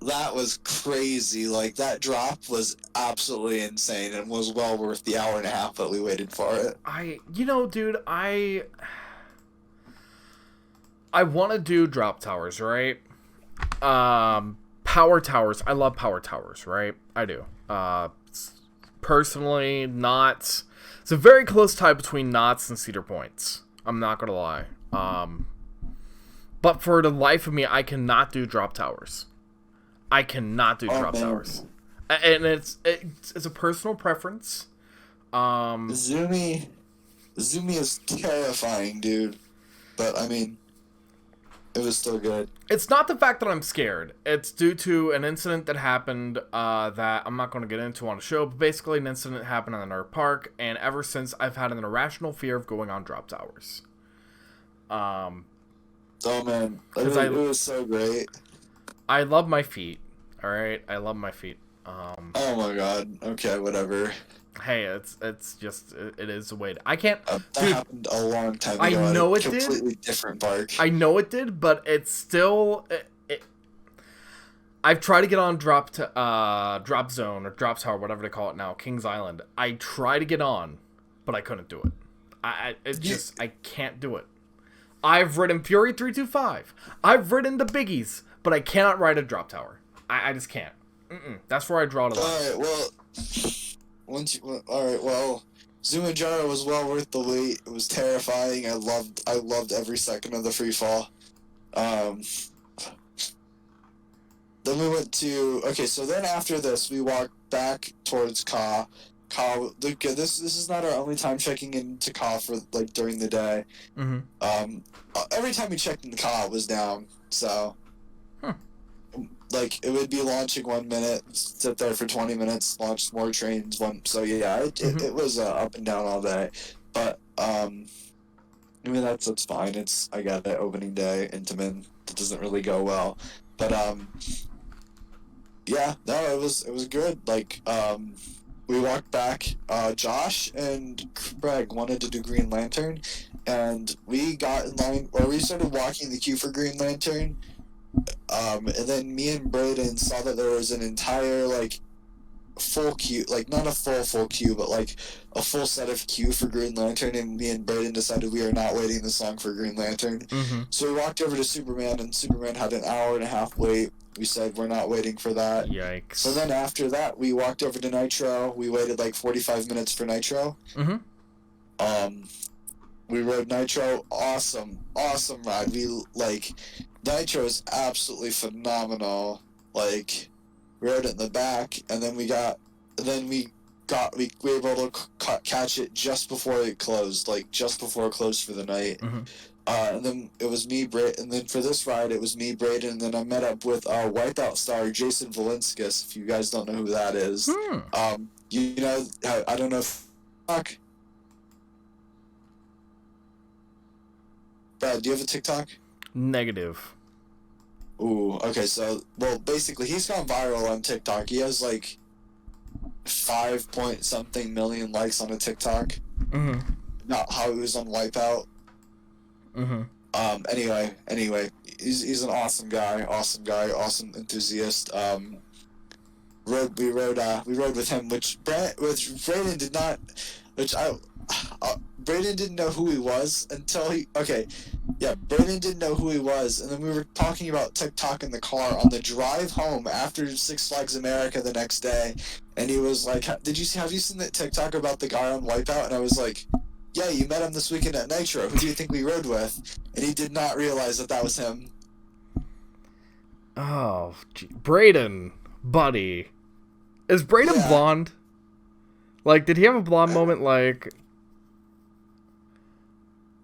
S2: That was crazy. Like, that drop was absolutely insane and was well worth the hour and a half that we waited for it.
S1: Dude, I want to do drop towers, right? Power towers. I love power towers, right? I do. Personally, not... It's a very close tie between Knott's and Cedar Points. I'm not going to lie. But for the life of me, I cannot do drop towers. I cannot do drop towers. And it's a personal preference.
S2: Zumi is terrifying, dude. But, I mean... It was still good.
S1: It's not the fact that I'm scared. It's due to an incident that happened that I'm not going to get into on a show, but basically an incident happened in our park, and ever since I've had an irrational fear of going on drop towers.
S2: Oh man, it was so great.
S1: I love my feet. All right, I love my feet.
S2: Oh my god. Okay, whatever.
S1: Hey, it's just it is the way. I can't.
S2: That
S1: dude,
S2: happened a long time ago.
S1: I know it did.
S2: Completely different park.
S1: I know it did, but it's still. I've tried to get on drop zone or drop tower, whatever they call it now, Kings Island. I tried to get on, but I couldn't do it. I can't do it. I've ridden Fury 325. I've ridden the biggies, but I cannot ride a drop tower. I just can't. That's where I draw the line.
S2: Alright, well, Zumanjaro was well worth the wait. It was terrifying. I loved every second of the free fall. Then we went to, so then after this, we walked back towards Ka. This is not our only time checking into Ka for, like, during the day. Every time we checked into Ka, it was down, so... Like, it would be launching 1 minute, sit there for 20 minutes, launch more trains, so yeah, it was up and down all day. But, I mean, that's fine. I got it, opening day, Intamin. It doesn't really go well. But, yeah, no, it was good. Like, we walked back. Josh and Craig wanted to do Green Lantern, and we got in line, or we started walking the queue for Green Lantern. And then me and Braden saw that there was an entire, like, full queue, like, not a full queue, but, like, a full set of queue for Green Lantern, and me and Braden decided we are not waiting this long for Green Lantern. So we walked over to Superman, and Superman had an hour and a half wait. We said we're not waiting for that.
S1: Yikes.
S2: So then after that, we walked over to Nitro. We waited, like, 45 minutes for Nitro. We rode Nitro. Awesome ride. Nitro is absolutely phenomenal. Like, we rode it in the back, and then we were able to catch it just before it closed, like, just before it closed for the night. And then it was me, and then for this ride, it was me, Braden, and then I met up with Wipeout star Jason Valinskis, if you guys don't know who that is. You know, I don't know if... Brad, do you have a TikTok?
S1: Negative.
S2: Ooh, okay, so, well, basically, he's gone viral on TikTok. He has, like, 5-point-something million likes on a TikTok. Not how he was on Wipeout. Anyway, he's an awesome guy, awesome enthusiast. We rode with him, which Brayden did not, Brayden didn't know who he was until Brayden didn't know who he was, and then we were talking about TikTok in the car on the drive home after Six Flags America the next day, and he was like, have you seen that TikTok about the guy on Wipeout? And I was like, yeah, you met him this weekend at Nitro. Who do you think we rode with? And he did not realize that was him.
S1: Oh, Brayden, buddy. Is Brayden blonde? Like, did he have a blonde moment, like...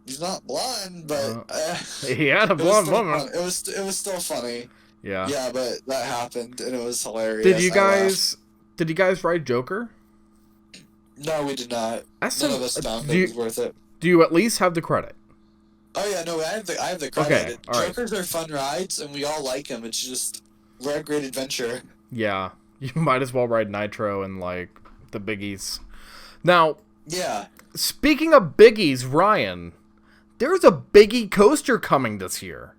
S2: He's not blonde, but...
S1: he had a blonde moment.
S2: It was still funny.
S1: Yeah.
S2: Yeah, but that happened, and it was hilarious.
S1: Did you guys ride Joker?
S2: No, we did not. None of us found it was worth it.
S1: Do you at least have the credit?
S2: Oh yeah, no, I have the credit.
S1: Okay,
S2: Jokers are fun rides, and we all like them. It's just we're a great adventure.
S1: Yeah, you might as well ride Nitro and like the biggies. Now,
S2: yeah.
S1: Speaking of biggies, Ryan, there's a biggie coaster coming this year.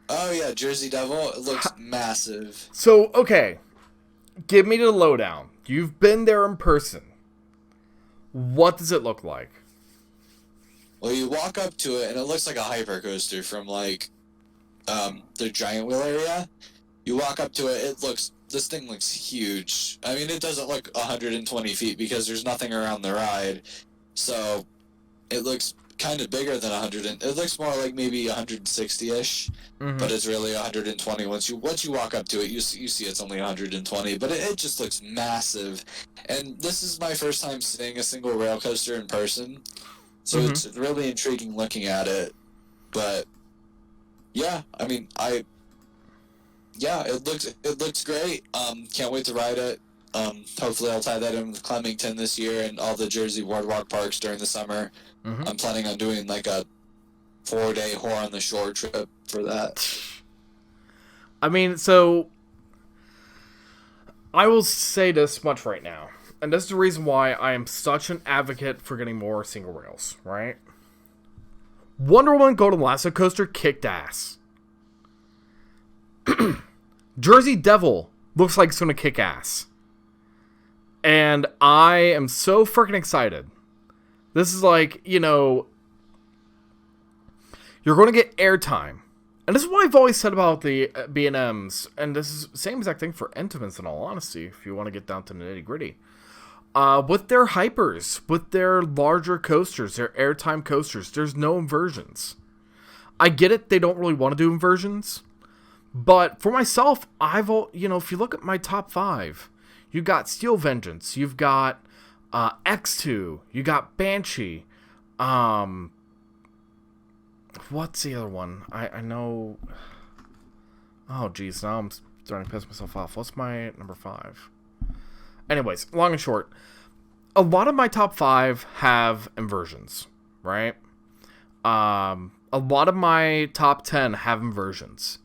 S2: Oh yeah, Jersey Devil. It looks massive.
S1: So okay, give me the lowdown. You've been there in person. What does it look like?
S2: Well, you walk up to it, and it looks like a hypercoaster from, like, the Giant Wheel area. You walk up to it, this thing looks huge. I mean, it doesn't look 120 feet because there's nothing around the ride. So, it looks kind of bigger than 100. It looks more like maybe 160-ish, but it's really 120. Once you walk up to it, you see it's only 120, but it just looks massive. And this is my first time seeing a single rail coaster in person, so it's really intriguing looking at it. But yeah, I mean, yeah, it looks great. Can't wait to ride it. Hopefully I'll tie that in with Clemington this year and all the Jersey boardwalk parks during the summer.
S1: Mm-hmm.
S2: I'm planning on doing like a 4-day whore on the shore trip for that.
S1: I mean, so I will say this much right now, and this is the reason why I am such an advocate for getting more single rails, right? Wonder Woman Golden Lasso Coaster kicked ass. Jersey Devil looks like it's going to kick ass. And I am so freaking excited. This is like, you know, you're going to get airtime. And this is what I've always said about the B&Ms. And this is the same exact thing for Intimates, in all honesty, if you want to get down to the nitty gritty. With their hypers, with their larger coasters, their airtime coasters, there's no inversions. I get it, they don't really want to do inversions. But for myself, if you look at my top 5, you've got Steel Vengeance, you've got X2, you got Banshee. What's the other one? I know. Oh, geez, now I'm starting to piss myself off. What's my number 5? Anyways, long and short, a lot of my top 5 have inversions, right? A lot of my top 10 have inversions.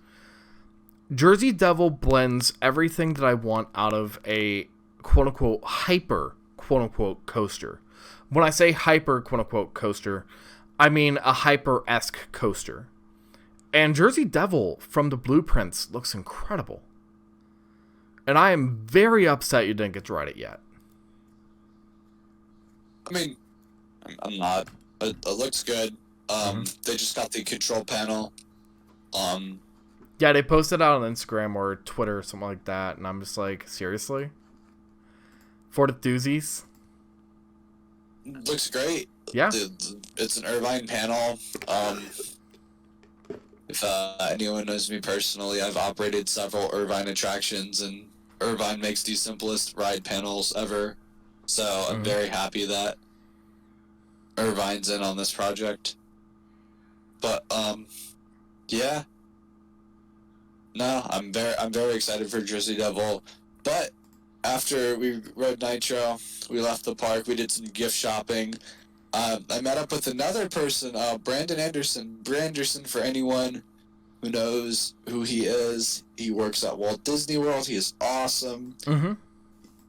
S1: Jersey Devil blends everything that I want out of a quote-unquote hyper quote-unquote coaster. When I say hyper quote-unquote coaster, I mean a hyper-esque coaster. And Jersey Devil from the blueprints looks incredible. And I am very upset you didn't get to ride it yet.
S2: I mean, I'm not. It looks good. They just got the control panel.
S1: Yeah, they posted out on Instagram or Twitter or something like that, and I'm just like, seriously? For the doozies?
S2: Looks great.
S1: Yeah.
S2: It's an Irvine panel. If anyone knows me personally, I've operated several Irvine attractions, and Irvine makes the simplest ride panels ever. So I'm very happy that Irvine's in on this project. But yeah. No, I'm very excited for Jersey Devil. But after we rode Nitro, we left the park, we did some gift shopping. I met up with another person, Brandon Anderson. Branderson, for anyone who knows who he is, he works at Walt Disney World. He is awesome.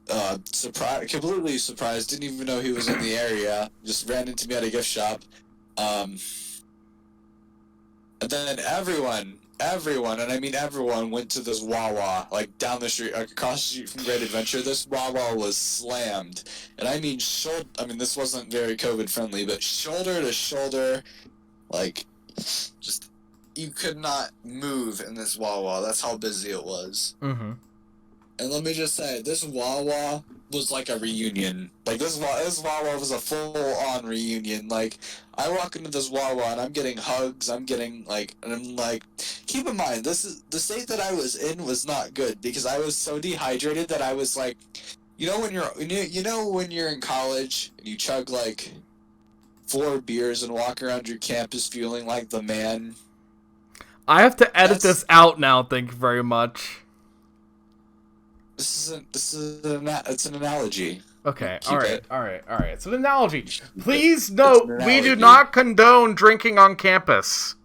S2: Completely surprised, didn't even know he was in the area. Just ran into me at a gift shop. And then everyone, and I mean everyone, went to this Wawa, like down the street, across the street from Great Adventure. This Wawa was slammed. And I mean, this wasn't very COVID friendly, but shoulder to shoulder, like, just, you could not move in this Wawa. That's how busy it was. And let me just say, this Wawa was like a reunion. Like, this Wawa was a full-on reunion. Like, I walk into this Wawa and I'm getting hugs, and I'm like, keep in mind, the state that I was in was not good, because I was so dehydrated that I was like, when you're in college and you chug like 4 beers and walk around your campus feeling like the man.
S1: I have to edit this out now, thank you very much.
S2: It's an analogy.
S1: Okay, all right. It's an analogy. Please note, we do not condone drinking on campus.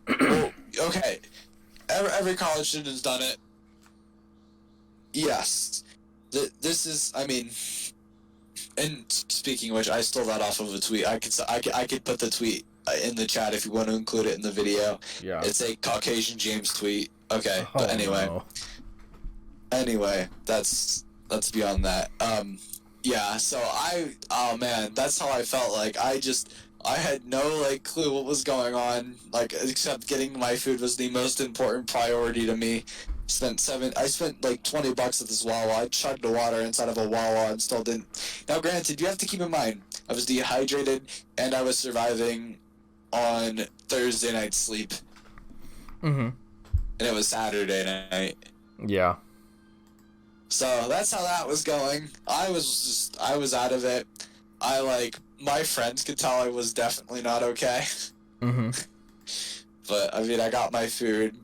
S2: Well, okay, every college student's done it. Yes, this is. I mean, and speaking of which, I stole that off of a tweet. I could put the tweet in the chat if you want to include it in the video.
S1: Yeah,
S2: it's a Caucasian James tweet. Okay, but anyway.
S1: No.
S2: Anyway, that's beyond that. Yeah, so oh man, that's how I felt. Like, I had no, clue what was going on, except getting my food was the most important priority to me. I spent $20 at this Wawa. I chugged the water inside of a Wawa and still didn't. Now, granted, you have to keep in mind, I was dehydrated and I was surviving on Thursday night sleep. And it was Saturday night.
S1: Yeah.
S2: So that's how that was going. I was out of it. My friends could tell I was definitely not okay. But, I mean, I got my food.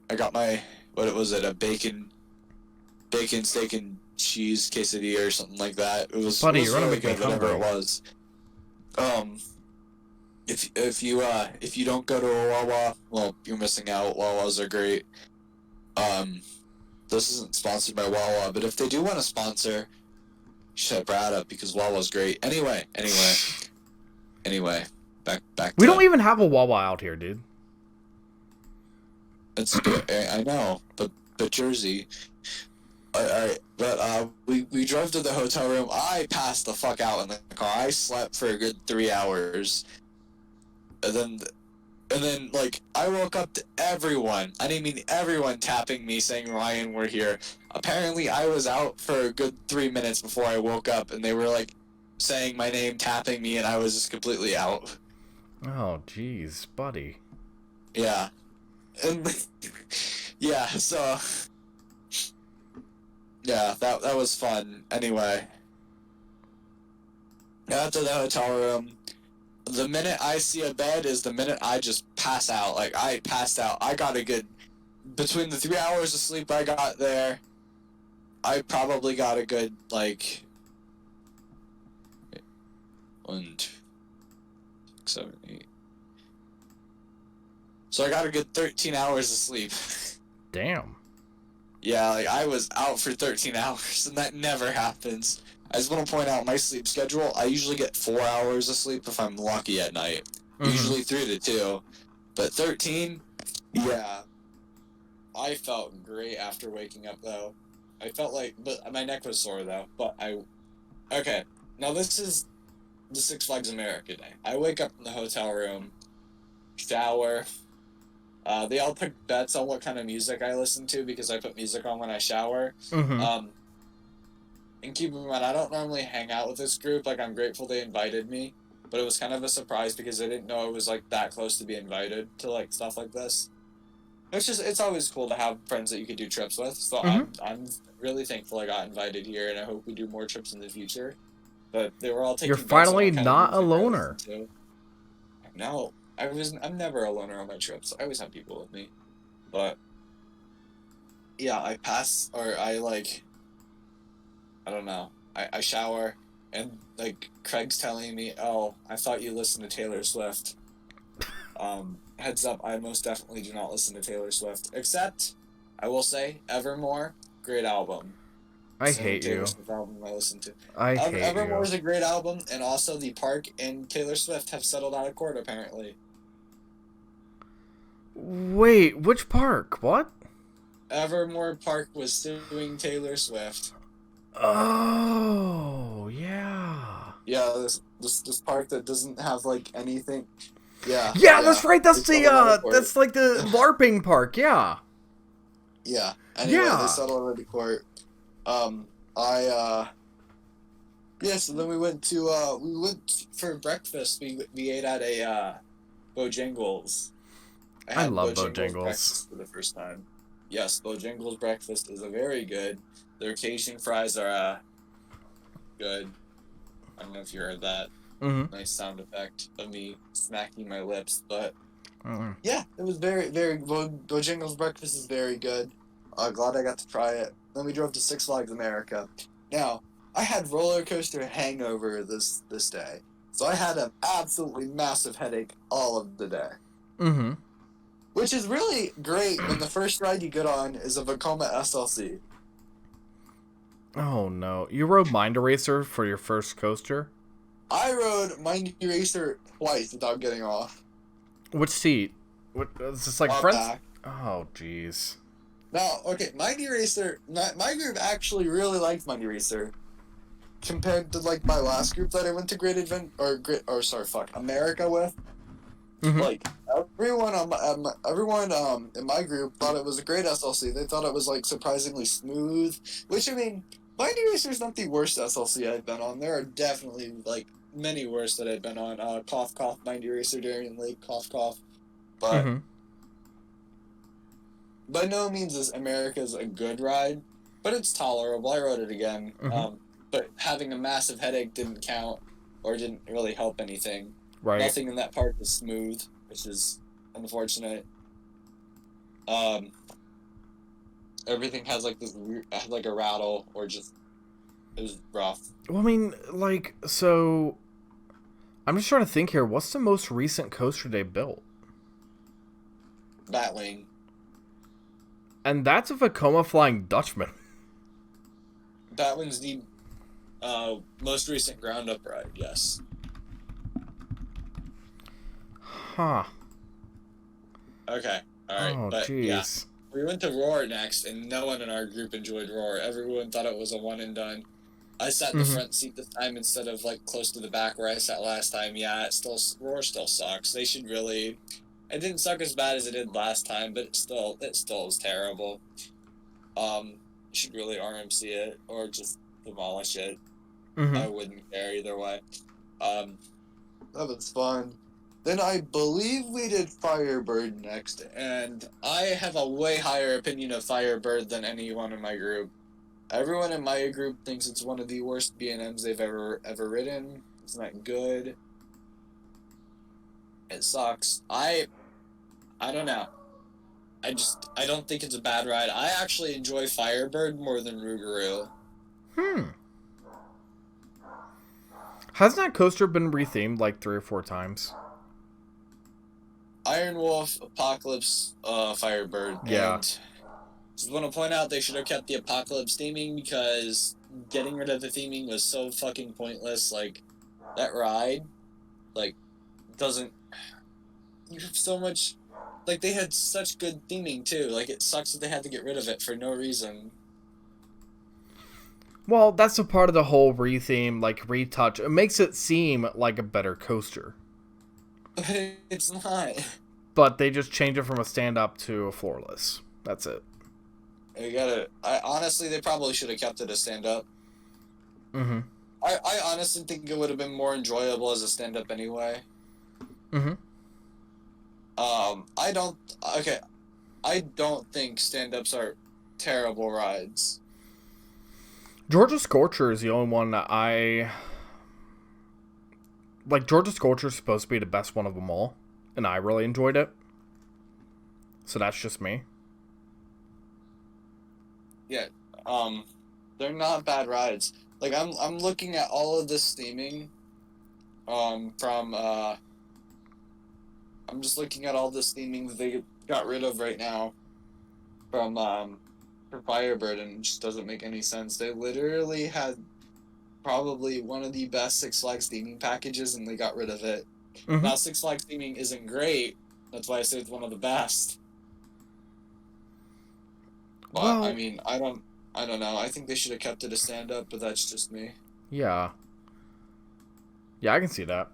S2: I got my, what was it, a bacon, steak, and cheese quesadilla or something like that. It was,
S1: Buddy,
S2: it was
S1: you're gonna
S2: very
S1: make me
S2: good, whatever
S1: hungry.
S2: it was. If you don't go to a Wawa, well, you're missing out. Wawas are great. This isn't sponsored by Wawa, but if they do want to sponsor, shut Brad up because Wawa's great. Anyway, back
S1: We
S2: to,
S1: don't even have a Wawa out here, dude.
S2: it's good. I know, but Jersey. But we drove to the hotel room. I passed the fuck out in the car. I slept for a good 3 hours, and then like I woke up to everyone. I didn't mean everyone tapping me saying, "Ryan, we're here." Apparently, I was out for a good 3 minutes before I woke up, and they were like saying my name, tapping me, and I was just completely out.
S1: Oh, jeez, buddy.
S2: Yeah, and yeah, so yeah, that was fun. Anyway, got to the hotel room. The minute I see a bed is the minute I just pass out. Like, I passed out. I got a good... Between the 3 hours of sleep I got there, I probably got a good, like... 1, 2, 6, 7, 8... So I got a good 13 hours of sleep.
S1: Damn.
S2: Yeah, like, I was out for 13 hours, and that never happens. I just want to point out my sleep schedule. I usually get 4 hours of sleep if I'm lucky at night. Usually 3 to 2. But 13, yeah. I felt great after waking up, though. I felt like... But my neck was sore, though. But okay, now this is the Six Flags America day. I wake up in the hotel room, shower. They all put bets on what kind of music I listen to because I put music on when I shower. And keep in mind, I don't normally hang out with this group. Like, I'm grateful they invited me, but it was kind of a surprise because I didn't know it was, like, that close to be invited to, like, stuff like this. It's always cool to have friends that you could do trips with, so I'm really thankful I got invited here, and I hope we do more trips in the future. But they were all taking
S1: You're
S2: bets on
S1: finally
S2: what kind of
S1: not a
S2: music I
S1: loner.
S2: listen to. No, I'm never a loner on my trips. I always have people with me. But, yeah, I don't know. I shower, and, like, Craig's telling me, "Oh, I thought you listened to Taylor Swift." Heads up, I most definitely do not listen to Taylor Swift. Except, I will say, Evermore, great album.
S1: I hate
S2: Taylor
S1: you.
S2: Swift album I listen to.
S1: I hate
S2: Evermore
S1: you.
S2: is a great album, and also the Park and Taylor Swift have settled out of court, apparently.
S1: Wait, which park? What?
S2: Evermore Park was suing Taylor Swift.
S1: Oh, yeah.
S2: Yeah, this park that doesn't have, like, anything. Yeah.
S1: Yeah, that's right. That's that's like the LARPing park. Yeah.
S2: Yeah. Anyway, they settled out of court. So then we went for breakfast. We ate at a Bojangles.
S1: I love
S2: Bojangles
S1: Bojangles
S2: breakfast for the first time. Yes, Bojangles breakfast is a very good. Their Cajun fries are good. I don't know if you heard that. Nice sound effect of me smacking my lips, but yeah, it was very, very. Bojangles breakfast is very good. Glad I got to try it. Then we drove to Six Flags America. Now, I had roller coaster hangover this day, so I had an absolutely massive headache all of the day. Which is really great when the first ride you get on is a Vekoma SLC.
S1: Oh no, you rode Mind Eraser for your first coaster?
S2: I rode Mind Eraser twice without getting off.
S1: Which seat? What is this, like friends?
S2: Back.
S1: Oh jeez.
S2: Now, okay, Mind Eraser. My group actually really liked Mind Eraser, compared to like my last group that I went to America with. Like everyone in my group thought it was a great SLC. They thought it was like surprisingly smooth. Which, I mean, Mind Eraser is not the worst SLC I've been on. There are definitely like many worse that I've been on. Cough cough, Mind Eraser, Darien Lake, cough cough. But by no means is America's a good ride, but it's tolerable. I rode it again. But having a massive headache didn't count, or didn't really help anything.
S1: Right.
S2: Nothing in that part was smooth, which is unfortunate. Everything has like this weird, like a rattle or just it was rough.
S1: Well, I mean, like, so I'm just trying to think here. What's the most recent coaster they built?
S2: Batwing.
S1: And that's a Vekoma Flying Dutchman.
S2: Batwing's the most recent ground up ride, yes.
S1: Huh.
S2: Okay, alright,
S1: Oh,
S2: but
S1: jeez.
S2: yeah. We went to Roar next, and no one in our group enjoyed Roar. Everyone thought it was a one and done. I sat in the front seat this time instead of like close to the back where I sat last time. Yeah, Roar still sucks. They should really. It didn't suck as bad as it did last time, but it still is terrible. You should really RMC it or just demolish it. I wouldn't care either way. That was fun. Then I believe we did Firebird next, and I have a way higher opinion of Firebird than anyone in my group. Everyone in my group thinks it's one of the worst B&Ms they've ever ridden. It's not good. It sucks. I don't know. I don't think it's a bad ride. I actually enjoy Firebird more than Rougarou.
S1: Hasn't that coaster been rethemed like 3 or 4 times?
S2: Iron Wolf, Apocalypse, Firebird.
S1: Yeah.
S2: And just want to point out they should have kept the Apocalypse theming because getting rid of the theming was so fucking pointless. Like, that ride, like, doesn't... You have so much... Like, they had such good theming, too. Like, it sucks that they had to get rid of it for no reason.
S1: Well, that's a part of the whole retheme, like, retouch. It makes it seem like a better coaster.
S2: But it's not.
S1: But they just change it from a stand-up to a floorless. That's it.
S2: Honestly, they probably should have kept it a stand-up. I honestly think it would have been more enjoyable as a stand-up anyway. I don't think stand-ups are terrible rides.
S1: Georgia Scorcher is the only one that like, Georgia Scorcher is supposed to be the best one of them all, and I really enjoyed it. So that's just me.
S2: Yeah, they're not bad rides. Like, I'm looking at all of this theming, I'm just looking at all this theming that they got rid of right now from, for Firebird, and it just doesn't make any sense. They literally had probably one of the best Six Flags theming packages, and they got rid of it. Now, Six Flags theming isn't great. That's why I say it's one of the best. But, well, I mean, I don't know. I think they should have kept it a stand-up, but that's just me.
S1: Yeah. Yeah, I can see that.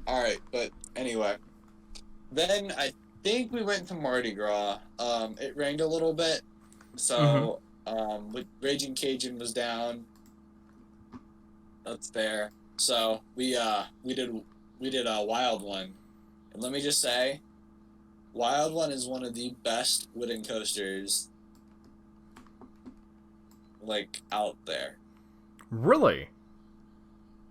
S2: Alright, but anyway. Then I think we went to Mardi Gras. It rained a little bit, so Raging Cajun was down. That's fair. So we did a Wild One, and let me just say, Wild One is one of the best wooden coasters, like, out there.
S1: Really?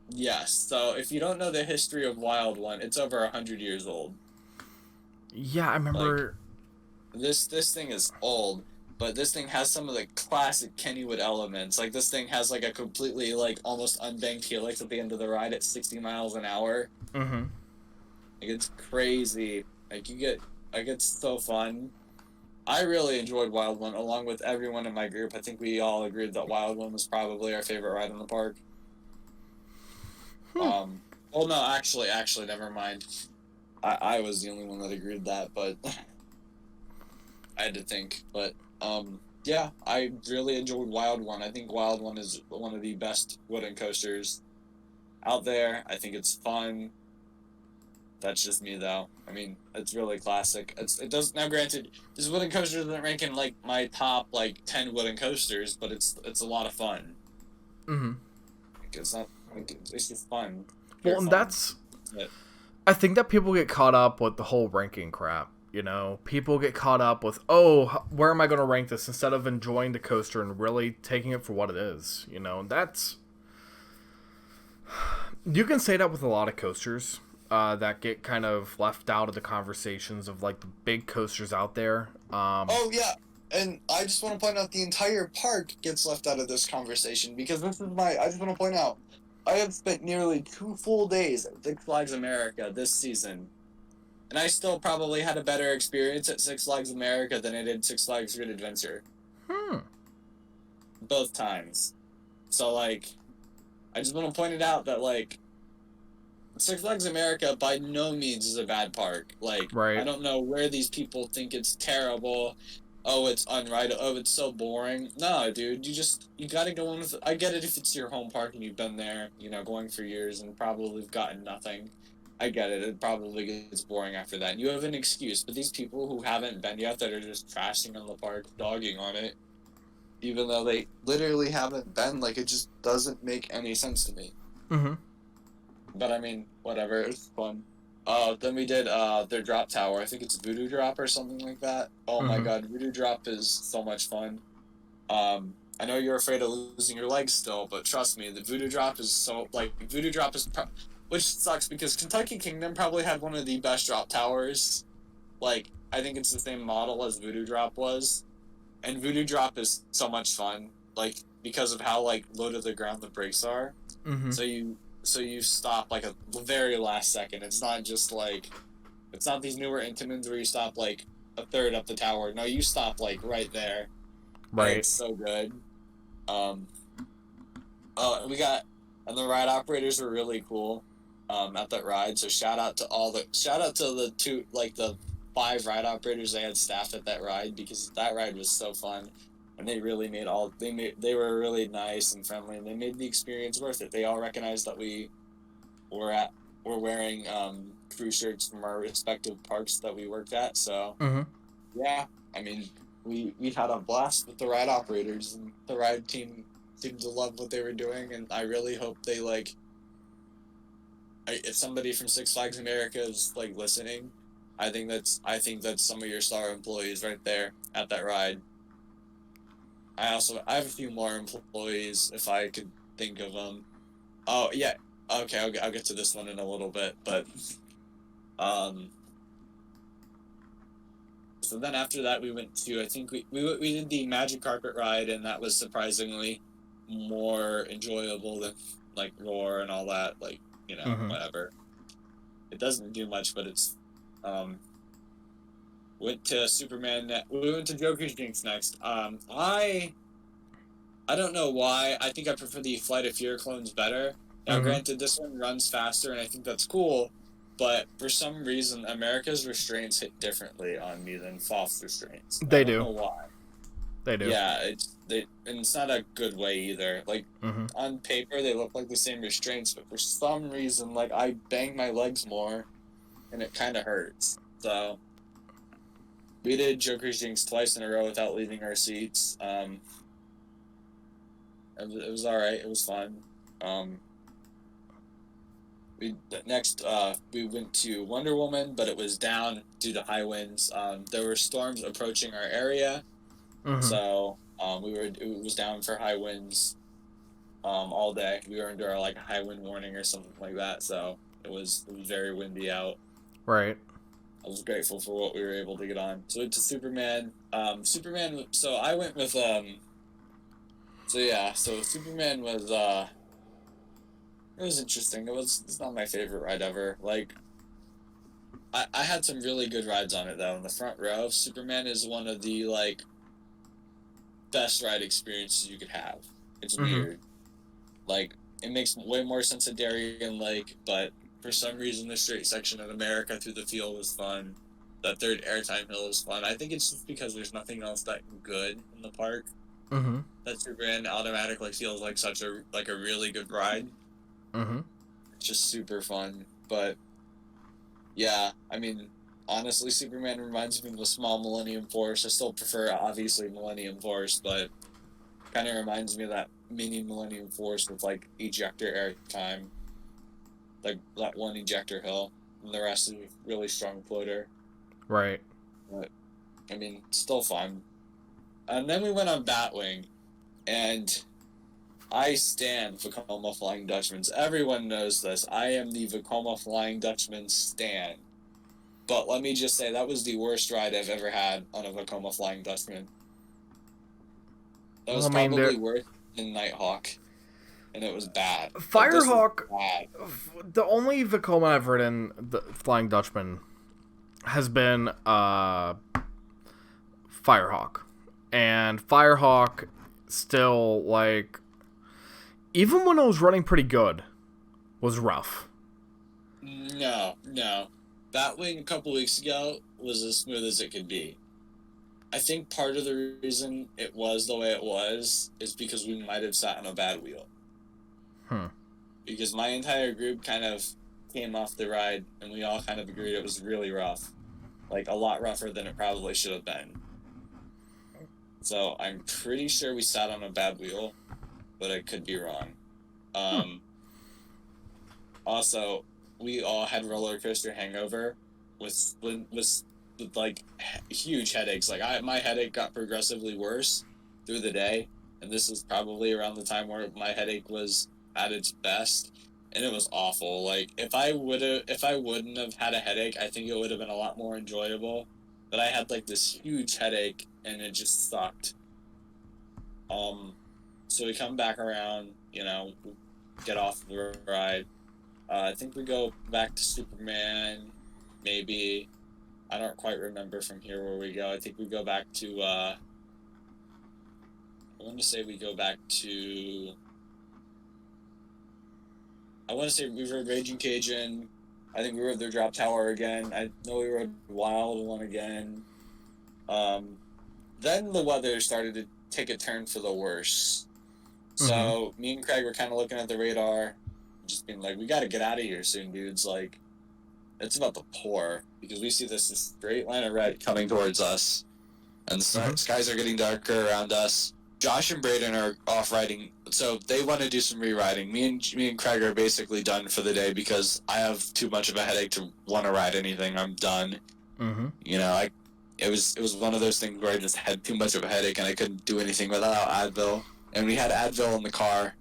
S2: Yes. So if you don't know the history of Wild One, it's over 100 years old.
S1: Yeah, I remember.
S2: Like, this thing is old, but this thing has some of the classic Kennywood elements. Like, this thing has, like, a completely, like, almost unbanked helix at the end of the ride at 60 miles an hour. Like, it's crazy. Like, it's so fun. I really enjoyed Wild One, along with everyone in my group. I think we all agreed that Wild One was probably our favorite ride in the park. Well, no, actually, never mind. I was the only one that agreed that, but I had to think. But, yeah, I really enjoyed Wild One. I think Wild One is one of the best wooden coasters out there. I think it's fun. That's just me, though. I mean, it's really classic. It does now. Granted, this wooden coaster doesn't rank in like my top 10 wooden coasters, but it's a lot of fun. It's not. It's just fun.
S1: Well, and that's. I think that people get caught up with the whole ranking crap. You know, people get caught up with, oh, where am I going to rank this, instead of enjoying the coaster and really taking it for what it is. You know, that's. You can say that with a lot of coasters. that get kind of left out of the conversations of like the big coasters out there.
S2: Oh yeah, and I just want to point out the entire park gets left out of this conversation because I just want to point out, I have spent nearly 2 full days at Six Flags America this season, and I still probably had a better experience at Six Flags America than I did Six Flags Great Adventure. Both times. So like, I just want to point it out that like, Six Flags America by no means is a bad park. Like,
S1: Right.
S2: I don't know where these people think it's terrible. Oh, it's unrideable. Oh, it's so boring. No, dude, you gotta go in with. I get it if it's your home park and you've been there, going for years and probably have gotten nothing. I get it. It probably gets boring after that. You have an excuse, but these people who haven't been yet that are just trashing on the park, dogging on it, even though they literally haven't been, like, it just doesn't make any sense to me.
S1: Mm-hmm.
S2: But I mean, whatever. It's fun. Then we did their drop tower. I think it's Voodoo Drop or something like that. Oh my god, Voodoo Drop is so much fun. I know you're afraid of losing your legs still, but trust me, the Voodoo Drop is so which sucks because Kentucky Kingdom probably had one of the best drop towers. Like, I think it's the same model as Voodoo Drop was, and Voodoo Drop is so much fun. Like, because of how like low to the ground the brakes are.
S1: Mm-hmm.
S2: So you stop like at the very last second. It's not just like, it's not these newer Intamins where you stop like a third up the tower. No, you stop like right there.
S1: Right.
S2: And it's so good. And the ride operators were really cool at that ride. So shout out to the 5 ride operators they had staffed at that ride, because that ride was so fun. And they really they were really nice and friendly, and they made the experience worth it. They all recognized that we were wearing crew shirts from our respective parks that we worked at. So yeah, I mean, we had a blast with the ride operators, and the ride team seemed to love what they were doing. And I really hope they if somebody from Six Flags America is like listening, I think that's some of your star employees right there at that ride. I have a few more employees if I could think of them. Oh yeah, okay, I'll get to this one in a little bit, but so then after that we went to, I think we did the Magic Carpet ride, and that was surprisingly more enjoyable than like Roar and all that. Like, whatever. It doesn't do much, but it's went to Superman. We went to Joker's Jinx next. I don't know why. I think I prefer the Flight of Fear clones better. Now, granted, this one runs faster, and I think that's cool. But for some reason, America's restraints hit differently on me than Foth's restraints.
S1: They do.
S2: I don't know why.
S1: They do.
S2: Yeah, and it's not a good way either. Like, on paper, they look like the same restraints, but for some reason, like, I bang my legs more, and it kind of hurts. So we did Joker's Jinx twice in a row without leaving our seats. It was all right. It was fun. We went to Wonder Woman, but it was down due to high winds. There were storms approaching our area, so it was down for high winds all day. We were under like a high wind warning or something like that, so it was very windy out.
S1: Right.
S2: I was grateful for what we were able to get on. So to Superman. So I went with So Superman was it was interesting. It's not my favorite ride ever. Like, I had some really good rides on it though. In the front row, Superman is one of the like best ride experiences you could have. It's weird. Like, it makes way more sense at Darien Lake, but for some reason the straight section of America through the field was fun. The third airtime hill is fun. I think it's just because there's nothing else that good in the park. That Superman automatically feels like such a really good ride. It's just super fun. But yeah, I mean, honestly, Superman reminds me of a small Millennium Force. I still prefer, obviously, Millennium Force, but kind of reminds me of that mini Millennium Force with like ejector airtime, like that one ejector hill, and the rest is really strong floater.
S1: Right.
S2: But I mean, still fun. And then we went on Batwing, and I stand Vekoma Flying Dutchman's. Everyone knows this. I am the Vekoma Flying Dutchman stan. But let me just say, that was the worst ride I've ever had on a Vekoma Flying Dutchman. That was probably worse than Nighthawk. And it was bad.
S1: Firehawk, the only Vekoma I've ridden, the Flying Dutchman, has been Firehawk. And Firehawk still, like, even when I was running pretty good, was rough.
S2: No. That wing a couple weeks ago was as smooth as it could be. I think part of the reason it was the way it was is because we might have sat on a bad wheel. Because my entire group kind of came off the ride, and we all kind of agreed it was really rough. Like, a lot rougher than it probably should have been. So, I'm pretty sure we sat on a bad wheel, but I could be wrong. Also, we all had roller coaster hangover with like, huge headaches. Like, my headache got progressively worse through the day, and this was probably around the time where my headache was at its best, and it was awful. Like, if I wouldn't have had a headache, I think it would have been a lot more enjoyable. But I had, like, this huge headache, and it just sucked. So we come back around, get off the ride. I think we go back to Superman, maybe. I don't quite remember from here where we go. I think we go back to, I want to say we rode Raging Cajun. I think we rode their drop tower again. I know we rode Wild One again. Then the weather started to take a turn for the worse. So me and Craig were kind of looking at the radar, just being like, we got to get out of here soon, dudes. Like, it's about to pour, because we see this straight line of red coming towards us, and the skies are getting darker around us. Josh and Braden are off riding, so they want to do some re-riding. Me and Craig are basically done for the day because I have too much of a headache to want to ride anything. I'm done. It was one of those things where I just had too much of a headache and I couldn't do anything without Advil. And we had Advil in the car,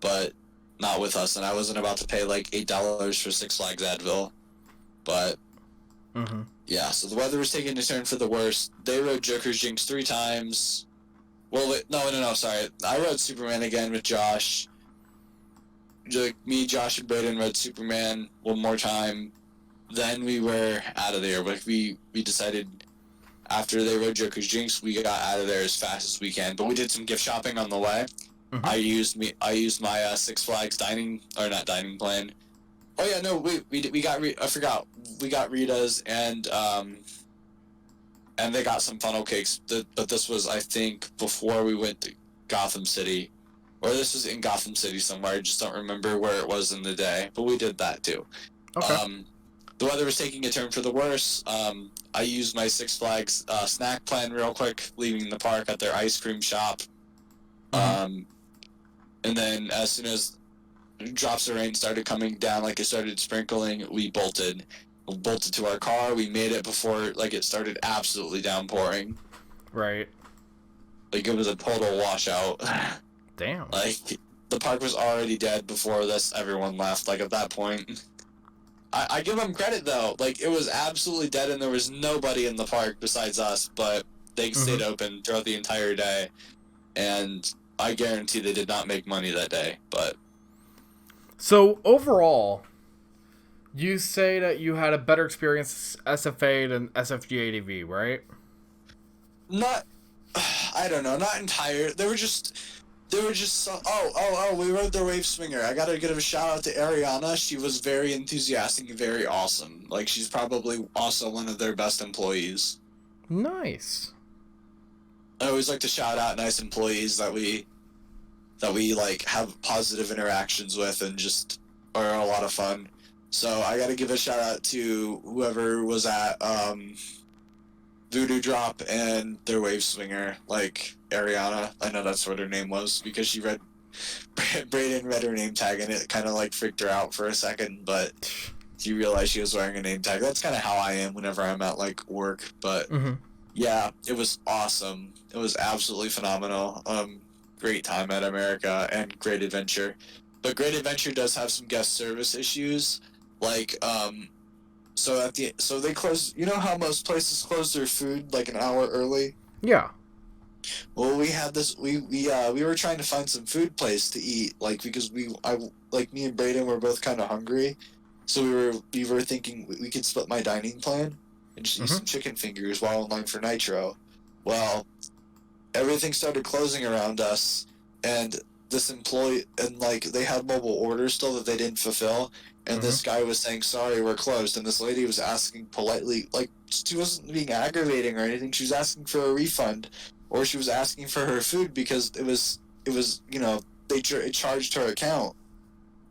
S2: but not with us. And I wasn't about to pay like $8 for Six Flags Advil. But yeah, so the weather was taking a turn for the worse. They rode Joker's Jinx 3 times. Well, wait, no, sorry. I rode Superman again with Josh. Me, Josh, and Braden rode Superman one more time. Then we were out of there. Like, we decided after they rode Joker's Jinx, we got out of there as fast as we can. But we did some gift shopping on the way. I used my Six Flags dining plan. Oh yeah, no, we got I forgot. We got Rita's and they got some funnel cakes. But this was, I think, before we went to Gotham City, or this was in Gotham City somewhere. I just don't remember where it was in the day. But we did that too. Okay. The weather was taking a turn for the worse. I used my Six Flags snack plan real quick, leaving the park at their ice cream shop. And then as soon as drops of rain started coming down, like it started sprinkling, we bolted to our car. We made it before it started absolutely downpouring. Right. Like, it was a total washout. Damn. Like, the park was already dead before everyone left. Like, at that point, I give them credit though. Like, it was absolutely dead and there was nobody in the park besides us, but they stayed open throughout the entire day. And I guarantee they did not make money that day, but...
S1: So, overall, you say that you had a better experience SFA than SFGADV, right?
S2: I don't know, not entire. They were just so, we rode their wave swinger. I gotta give a shout out to Ariana. She was very enthusiastic and very awesome. Like, she's probably also one of their best employees. Nice. I always like to shout out nice employees that we have positive interactions with and just are a lot of fun. So I gotta give a shout out to whoever was at Voodoo Drop and their wave swinger, like Ariana. I know that's what her name was because she read Brayden read her name tag and it kind of freaked her out for a second, but she realized she was wearing a name tag. That's kind of how I am whenever I'm at work, but yeah, it was awesome. It was absolutely phenomenal. great time at America and Great Adventure. But Great Adventure does have some guest service issues, like so they close. You know how most places close their food like an hour early?
S1: Yeah.
S2: Well, we had this. We were trying to find some food place to eat, like because me and Brayden were both kind of hungry, so we were thinking we could split my dining plan and just eat some chicken fingers while in line for Nitro. Well, everything started closing around us, and this employee and like they had mobile orders still that they didn't fulfill, and this guy was saying sorry, we're closed, and this lady was asking politely, like she wasn't being aggravating or anything, she was asking for a refund, or she was asking for her food because it was it charged her account,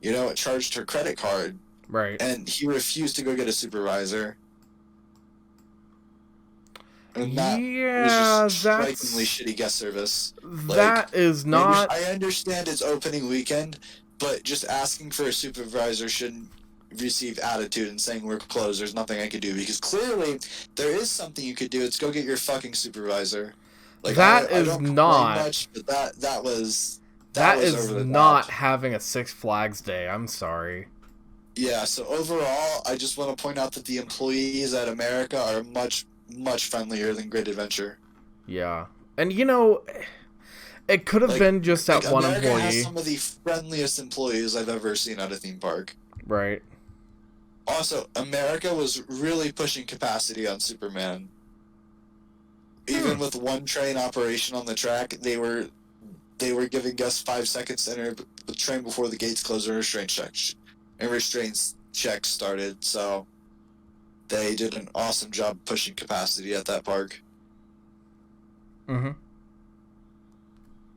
S2: it charged her credit card,
S1: right,
S2: and he refused to go get a supervisor. And that was just strikingly shitty guest service.
S1: That is not...
S2: I understand it's opening weekend, but just asking for a supervisor shouldn't receive attitude and saying we're closed, there's nothing I could do, because clearly there is something you could do. It's go get your fucking supervisor. Like,
S1: that
S2: I don't
S1: not
S2: much, but that was
S1: is not having a Six Flags day. I'm sorry.
S2: Yeah, so overall, I just want to point out that the employees at America are much friendlier than Great Adventure.
S1: Yeah. And it could have been just that one
S2: America
S1: employee.
S2: Has some of the friendliest employees I've ever seen at a theme park.
S1: Right.
S2: Also, America was really pushing capacity on Superman. Even with one train operation on the track, they were giving us 5 seconds to enter the train before the gates closed and restraints checks started. So they did an awesome job pushing capacity at that park.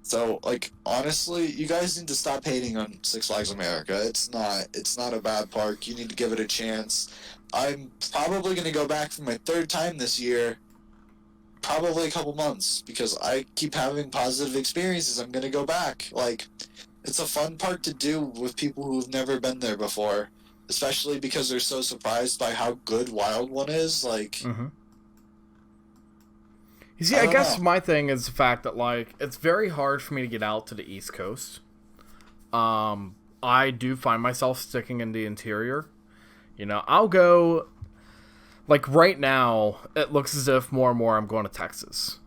S2: So, honestly, you guys need to stop hating on Six Flags America. It's not a bad park. You need to give it a chance. I'm probably going to go back for my 3rd time this year, probably a couple months, because I keep having positive experiences. I'm going to go back. It's a fun park to do with people who've never been there before. Especially because they're so surprised by how good Wild One is,
S1: You see, I guess my thing is the fact that, it's very hard for me to get out to the East Coast. I do find myself sticking in the interior. I'll go... right now, it looks as if more and more I'm going to Texas.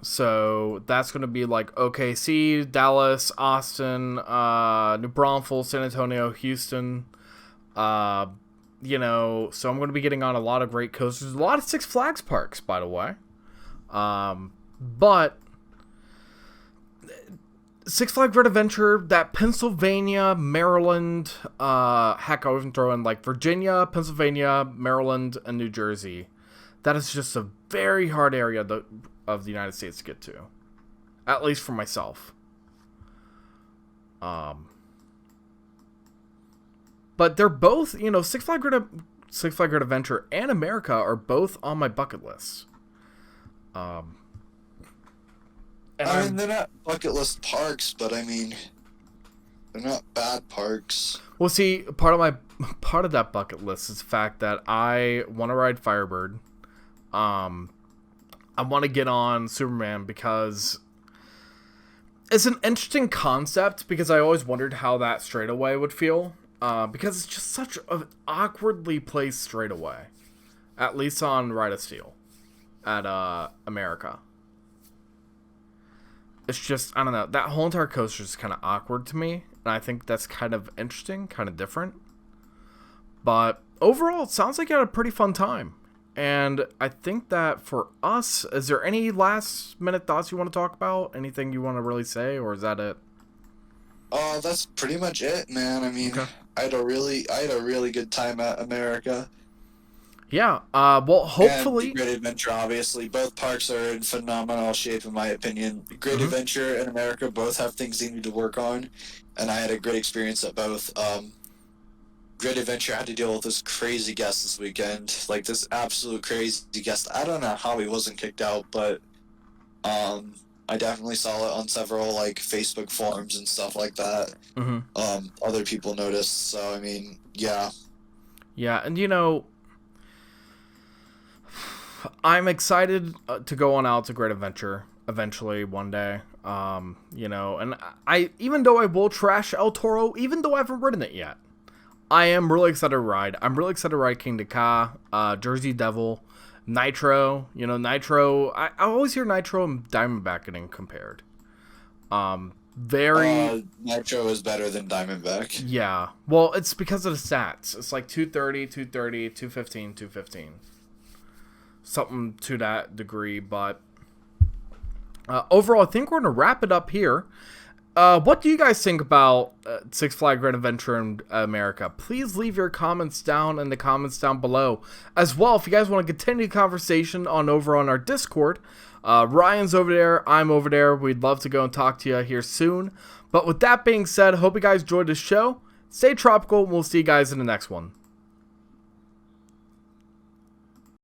S1: So, that's going to be, OKC, Dallas, Austin, New Braunfels, San Antonio, Houston... so I'm going to be getting on a lot of great coasters. A lot of Six Flags parks, by the way. But Six Flags Great Adventure, that Pennsylvania, Maryland, heck, I would even throw in Virginia, Pennsylvania, Maryland, and New Jersey. That is just a very hard area of the United States to get to. At least for myself. But they're both, Six Flags Great Adventure and America are both on my bucket list.
S2: They're not bucket list parks, but they're not bad parks.
S1: Well, see, part of that bucket list is the fact that I want to ride Firebird. I want to get on Superman because it's an interesting concept, because I always wondered how that straightaway would feel. Because it's just such an awkwardly placed straightaway. At least on Ride of Steel. At America. It's just, I don't know. That whole entire coaster is kind of awkward to me. And I think that's kind of interesting. Kind of different. But overall, it sounds like you had a pretty fun time. And I think that for us, is there any last minute thoughts you want to talk about? Anything you want to really say? Or is that it?
S2: That's pretty much it, man.
S1: Okay.
S2: I had a really good time at America.
S1: Yeah, well, hopefully...
S2: And Great Adventure, obviously. Both parks are in phenomenal shape, in my opinion. Great Adventure and America both have things they need to work on, and I had a great experience at both. Great Adventure had to deal with this crazy guest this weekend. This absolute crazy guest. I don't know how he wasn't kicked out, but I definitely saw it on several, Facebook forums and stuff like that. Other people noticed, so, yeah.
S1: Yeah, and, I'm excited to go on out to Great Adventure eventually one day. You know, and I even though I will trash El Toro, even though I haven't ridden it yet, I am really excited to ride. I'm really excited to ride King Ka, Jersey Devil, Nitro. You know, Nitro. I always hear Nitro and Diamondback getting compared.
S2: Nitro is better than Diamondback.
S1: Yeah. Well, it's because of the stats. It's like 230, 230, 215, 215. Something to that degree, but overall, I think we're going to wrap it up here. What do you guys think about Six Flags Grand Adventure in America? Please leave your comments down in the comments down below. As well, if you guys want to continue the conversation over on our Discord, Ryan's over there, I'm over there. We'd love to go and talk to you here soon. But with that being said, hope you guys enjoyed the show. Stay tropical, and we'll see you guys in the next one.